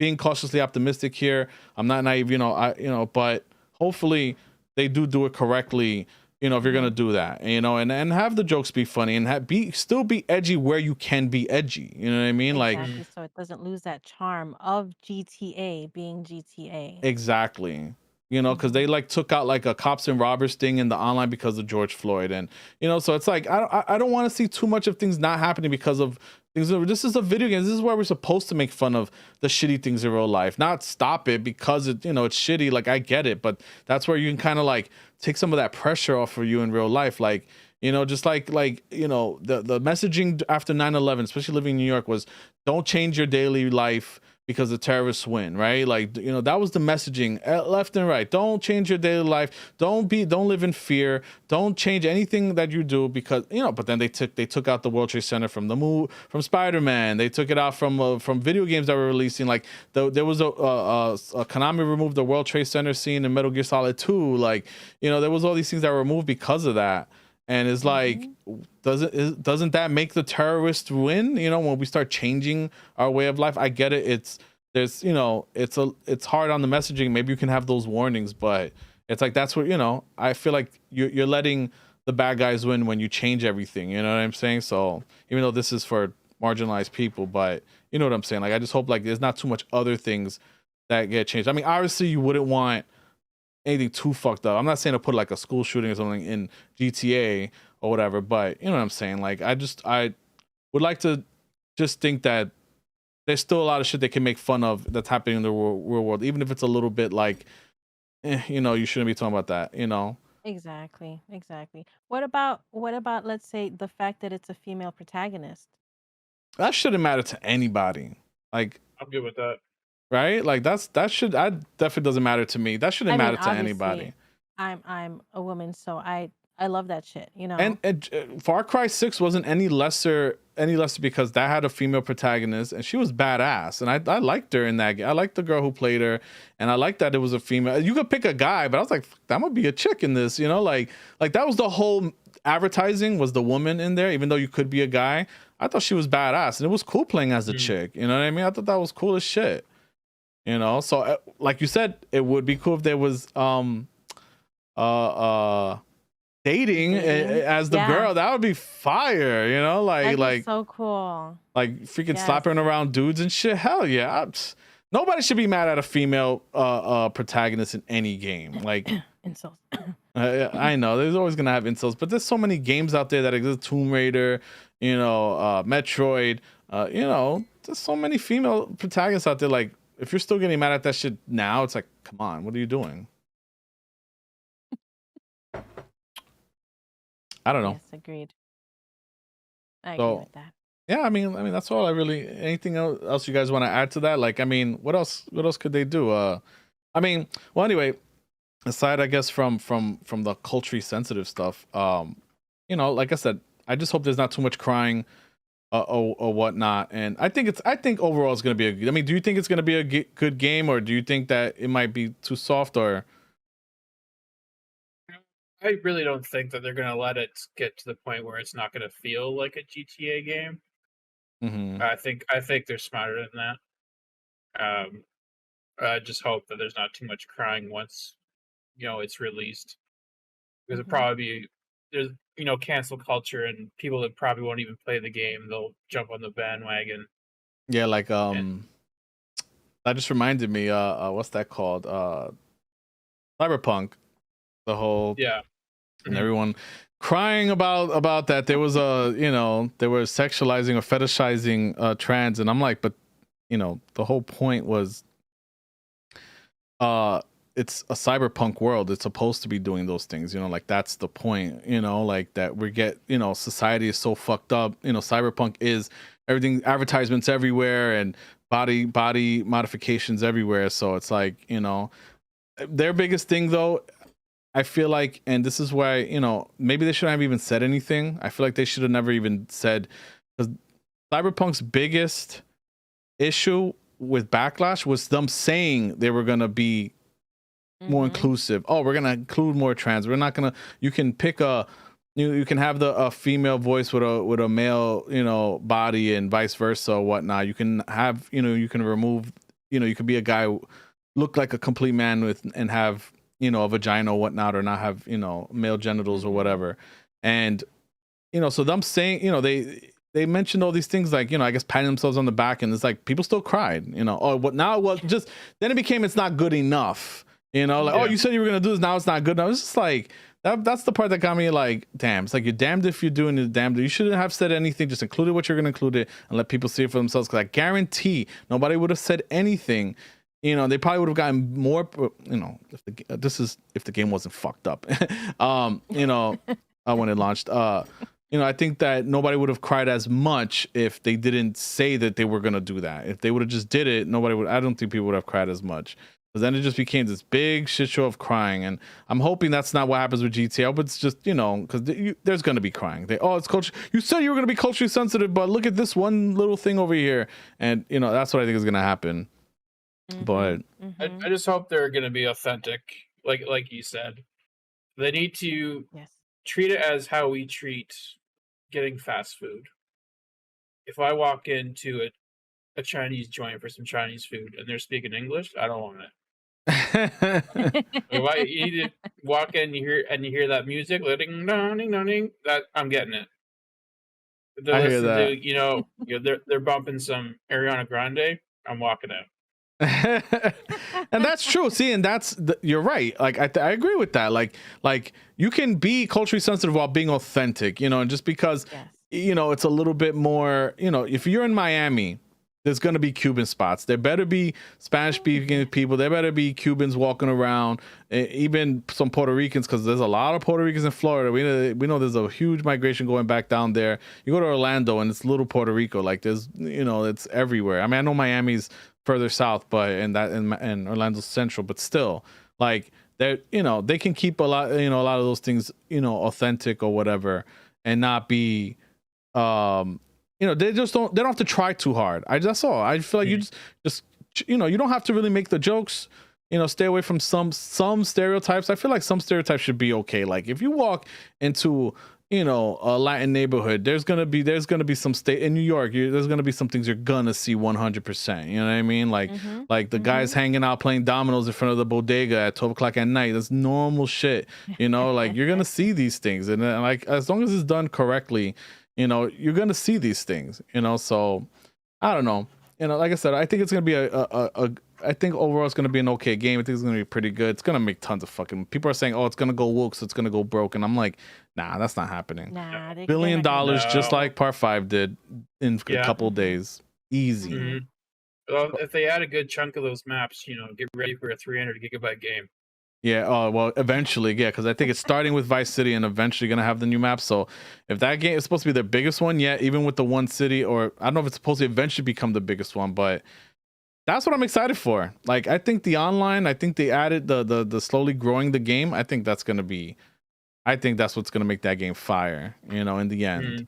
being cautiously optimistic here. I'm not naive. You know, but hopefully they do it correctly. You know, if you're gonna do that, you know, and have the jokes be funny, and still be edgy where you can be edgy. You know what I mean? Exactly, like, so it doesn't lose that charm of GTA being GTA. Exactly. You know, because they like took out like a cops and robbers thing in the online because of George Floyd, and you know, so it's like I don't want to see too much of things not happening because of things. This is a video game. This is where we're supposed to make fun of the shitty things in real life, not stop it because it's shitty. Like, I get it, but that's where you can kind of like take some of that pressure off of you in real life. Like, you know, just like you know, the messaging after 9/11, especially living in New York, was don't change your daily life because the terrorists win, right? Like, you know, that was the messaging left and right. Don't change your daily life. Don't live in fear. Don't change anything that you do, because, you know, but then they took out the World Trade Center from the movie, from Spider-Man. They took it out from video games that were releasing. Like there was a Konami removed the World Trade Center scene in Metal Gear Solid 2. Like, you know, there was all these things that were removed because of that. And it's like, doesn't that make the terrorists win? You know, when we start changing our way of life, I get it. there's it's hard on the messaging. Maybe you can have those warnings, but it's like that's what I feel like you're letting the bad guys win when you change everything. You know what I'm saying? So even though this is for marginalized people, but you know what I'm saying? Like I just hope like there's not too much other things that get changed. I mean, obviously you wouldn't want anything too fucked up. I'm not saying to put like a school shooting or something in GTA or whatever, but you know what I'm saying? Like I would like to just think that there's still a lot of shit they can make fun of that's happening in the real world, even if it's a little bit like, you shouldn't be talking about that. Exactly. Exactly. What about let's say the fact that it's a female protagonist? That shouldn't matter to anybody. Like, I'm good with that. right? Like that definitely doesn't matter to me. That shouldn't I mean, matter to anybody. obviously, I'm a woman, so I love that shit. And Far Cry 6 wasn't any lesser because that had a female protagonist and she was badass, and I liked her in that game. I liked the girl who played her, and I liked that it was a female. You could pick a guy, but I was like, that might be a chick in this, like that was the whole advertising, was the woman in there, even though you could be a guy. I thought she was badass, and it was cool playing as a chick. You know what I mean? I thought that was cool as shit. So like you said, it would be cool if there was dating as the girl. That would be fire. That'd be like so cool. like freaking Yes. slapping around dudes and shit. Hell yeah. Nobody should be mad at a female protagonist in any game. Like Insults. I know there's always gonna have insults, but there's so many games out there that exist. Tomb Raider, Metroid, there's so many female protagonists out there. Like, if you're still getting mad at that shit now, it's like, come on, what are you doing? I don't know. Yes, agreed. I agree with that. Yeah, I mean, that's all I really. Anything else you guys want to add to that? Like, I mean, what else could they do? I mean, well, anyway, aside, I guess from the culturally sensitive stuff, like I said, I just hope there's not too much crying, or whatnot. And I think overall it's gonna be I mean, do you think it's gonna be a good game, or do you think that it might be too soft? Or I really don't think that they're gonna let it get to the point where it's not gonna feel like a GTA game. I think they're smarter than that. I just hope that there's not too much crying once it's released, because it'll probably be there's cancel culture, and people that probably won't even play the game, they'll jump on the bandwagon. Yeah, like that just reminded me, what's that called? Cyberpunk, the whole and everyone crying about that. There was they were sexualizing or fetishizing trans, and I'm like, but the whole point was it's a cyberpunk world. It's supposed to be doing those things, like that's the point, like that we get, society is so fucked up. Cyberpunk is everything, advertisements everywhere and body modifications everywhere. So it's like, their biggest thing though, I feel like, and this is why, maybe they shouldn't have even said anything. I feel like they should have never even said, because Cyberpunk's biggest issue with backlash was them saying they were gonna be more inclusive. Oh, we're gonna include more trans. We're not gonna. You can pick you can have a female voice with a male body, and vice versa or whatnot. You can have you can remove you could be a guy who look like a complete man and have a vagina or whatnot, or not have male genitals or whatever. And so them saying they mentioned all these things, like I guess patting themselves on the back, and it's like people still cried. Oh, what now? Well, just then it became it's not good enough. Oh, you said you were gonna do this, now it's not good enough. It's just like that's the part that got me like, damn. It's like, you're damned if you're doing it, damned. You shouldn't have said anything. Just included what you're gonna include it and let people see it for themselves. Because I guarantee nobody would have said anything. They probably would have gotten more. If the game wasn't fucked up, when it launched. I think that nobody would have cried as much if they didn't say that they were gonna do that. If they would have just did it, nobody would. I don't think people would have cried as much. Because then it just became this big shit show of crying, and I'm hoping that's not what happens with GTA. But it's just because there's gonna be crying. It's culture. You said you were gonna be culturally sensitive, but look at this one little thing over here, and that's what I think is gonna happen. But I just hope they're gonna be authentic, like you said. They need to treat it as how we treat getting fast food. If I walk into a Chinese joint for some Chinese food and they're speaking English, I don't want it. If I eat it, walk in, you hear that music, ding dong, ding dong, ding, that I'm getting it. If they're I hear listening that. to, they're bumping some Ariana Grande, I'm walking out. And that's true. See, and you're right. Like I agree with that. Like you can be culturally sensitive while being authentic, and just because Yes. it's a little bit more, if you're in Miami, there's going to be Cuban spots. There better be Spanish speaking people. There better be Cubans walking around, even some Puerto Ricans, because there's a lot of Puerto Ricans in Florida. We know there's a huge migration going back down there. You go to Orlando and it's little Puerto Rico. Like there's, it's everywhere. I mean, I know Miami's further south, but and Orlando's central, but still, like they can keep a lot of those things, authentic or whatever, and not be, they don't have to try too hard. That's all. I feel like you just you don't have to really make the jokes, stay away from some stereotypes. I feel like some stereotypes should be okay. Like if you walk into a Latin neighborhood, there's gonna be some state in New York. There's gonna be some things you're gonna see 100%. You know what I mean? Like the guys hanging out playing dominoes in front of the bodega at 12 o'clock at night. That's normal shit. Like you're gonna see these things, and like as long as it's done correctly, you're gonna see these things. So I don't know. Like I said, I think it's gonna be I think overall it's gonna be an okay game. I think it's gonna be pretty good. It's gonna make tons of fucking. People are saying, "Oh, it's gonna go woke, so it's gonna go broke," and I'm like, nah, that's not happening. Nah, $1 billion, just like Part 5 did in a couple of days, easy. Mm-hmm. Well, if they add a good chunk of those maps, get ready for a 300 gigabyte game. Yeah. Oh well, eventually, yeah, because I think it's starting with Vice City and eventually gonna have the new map. So if that game is supposed to be their biggest one yet, even with the one city, or I don't know if it's supposed to eventually become the biggest one, but that's what I'm excited for. Like I think the online, I think they added the slowly growing the game. I think that's what's gonna make that game fire. In the end.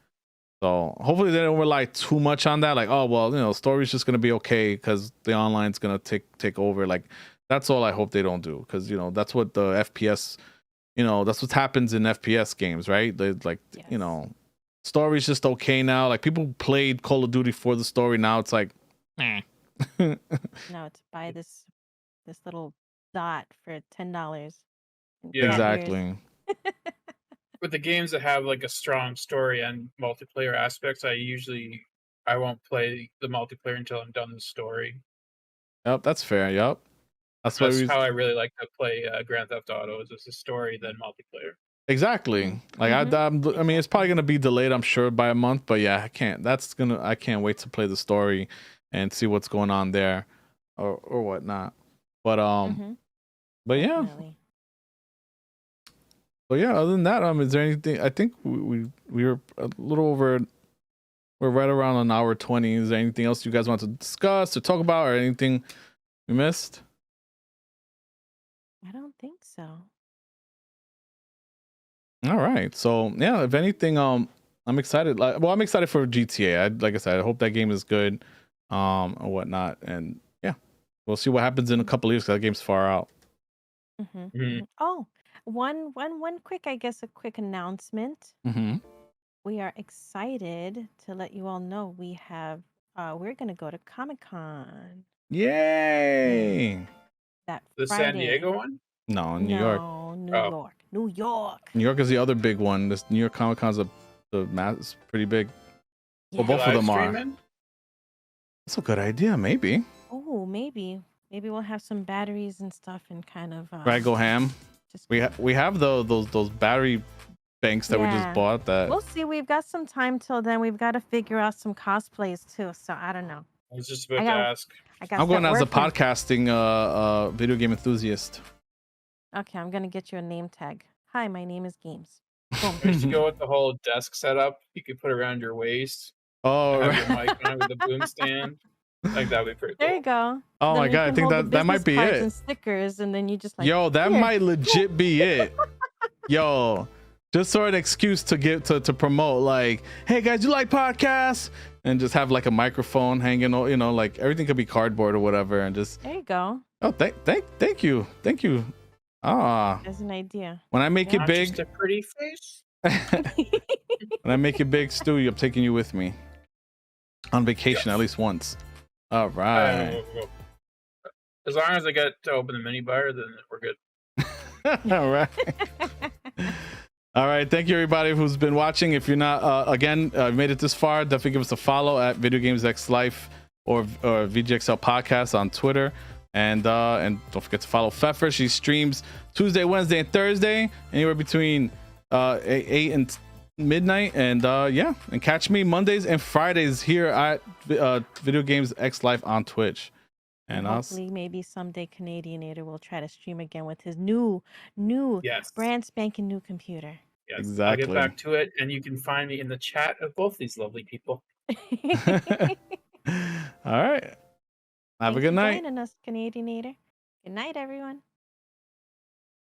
So hopefully they don't rely too much on that. Like, oh well, story's just gonna be okay because the online's gonna take over. Like that's all I hope they don't do, because that's what the FPS, that's what happens in FPS games, right? They like Yes. story's just okay now. Like people played Call of Duty for the story. Now it's like, Now to buy this little dot for $10. Yeah. Exactly. With the games that have like a strong story and multiplayer aspects, I won't play the multiplayer until I'm done the story. Yep, that's fair. Yep, That's how I really like to play Grand Theft Auto. Is it's a story then multiplayer. exactly. Like I mean, it's probably gonna be delayed, I'm sure, by a month. But yeah, I can't wait to play the story and see what's going on there, or whatnot. But but yeah. Definitely. So yeah, other than that, is there anything? I think we were a little over. We're right around an hour 20. Is there anything else you guys want to discuss or talk about, or anything we missed? I don't think so. All right. So yeah, if anything, I'm excited. I'm excited for GTA. Like I said, I hope that game is good, or whatnot. And yeah, we'll see what happens in a couple of years, because that game's far out. Oh, one quick, I guess, a quick announcement. We are excited to let you all know we're gonna go to Comic-Con Yay! that The Friday. San Diego one? No, New York. New York. New York is the other big one. This New York Comic Con's is pretty big. Well, both of them are. That's a good idea. Maybe. Oh, maybe we'll have some batteries and stuff and kind of Right, go ham. just We have those battery banks that we just bought. That we'll see. We've got some time till then. We've got to figure out some cosplays too. So I don't know. I was just about to ask. I'm going as a podcasting video game enthusiast. Okay, I'm gonna get you a name tag. Hi, my name is Games. We should go with the whole desk setup. You could put around your waist. Oh, have right. your mic on it with a boom stand. Like that'd be pretty cool. There you go. Oh Then my we god, I can think hold the that might business be cards it. and stickers, and then you just like. Yo, that "Here." might legit be it. Yo, just sort of an excuse to give to promote, like, hey guys, you like podcasts? And just have like a microphone hanging, like everything could be cardboard or whatever, and just. There you go. Oh, thank you. Ah, There's an idea. when I make it Not big, just a pretty face. when I make it big, Stu, I'm taking you with me on vacation at least once. All right. As long as I get to open the mini bar, then we're good. All right. All right. Thank you, everybody who's been watching. If you're not, again, made it this far, definitely give us a follow at Video Games X Life or VGXL Podcast on Twitter. And don't forget to follow Fefer. She streams Tuesday, Wednesday, and Thursday, anywhere between 8 and midnight. And and catch me Mondays and Fridays here at Video Games X Life on Twitch. And hopefully, maybe someday Canadianator will try to stream again with his new, Yes. brand spanking new computer. Yes. Exactly. I'll get back to it, and you can find me in the chat of both these lovely people. All right. Have a good night. Thanks for joining us, Canadianator. Good night, everyone.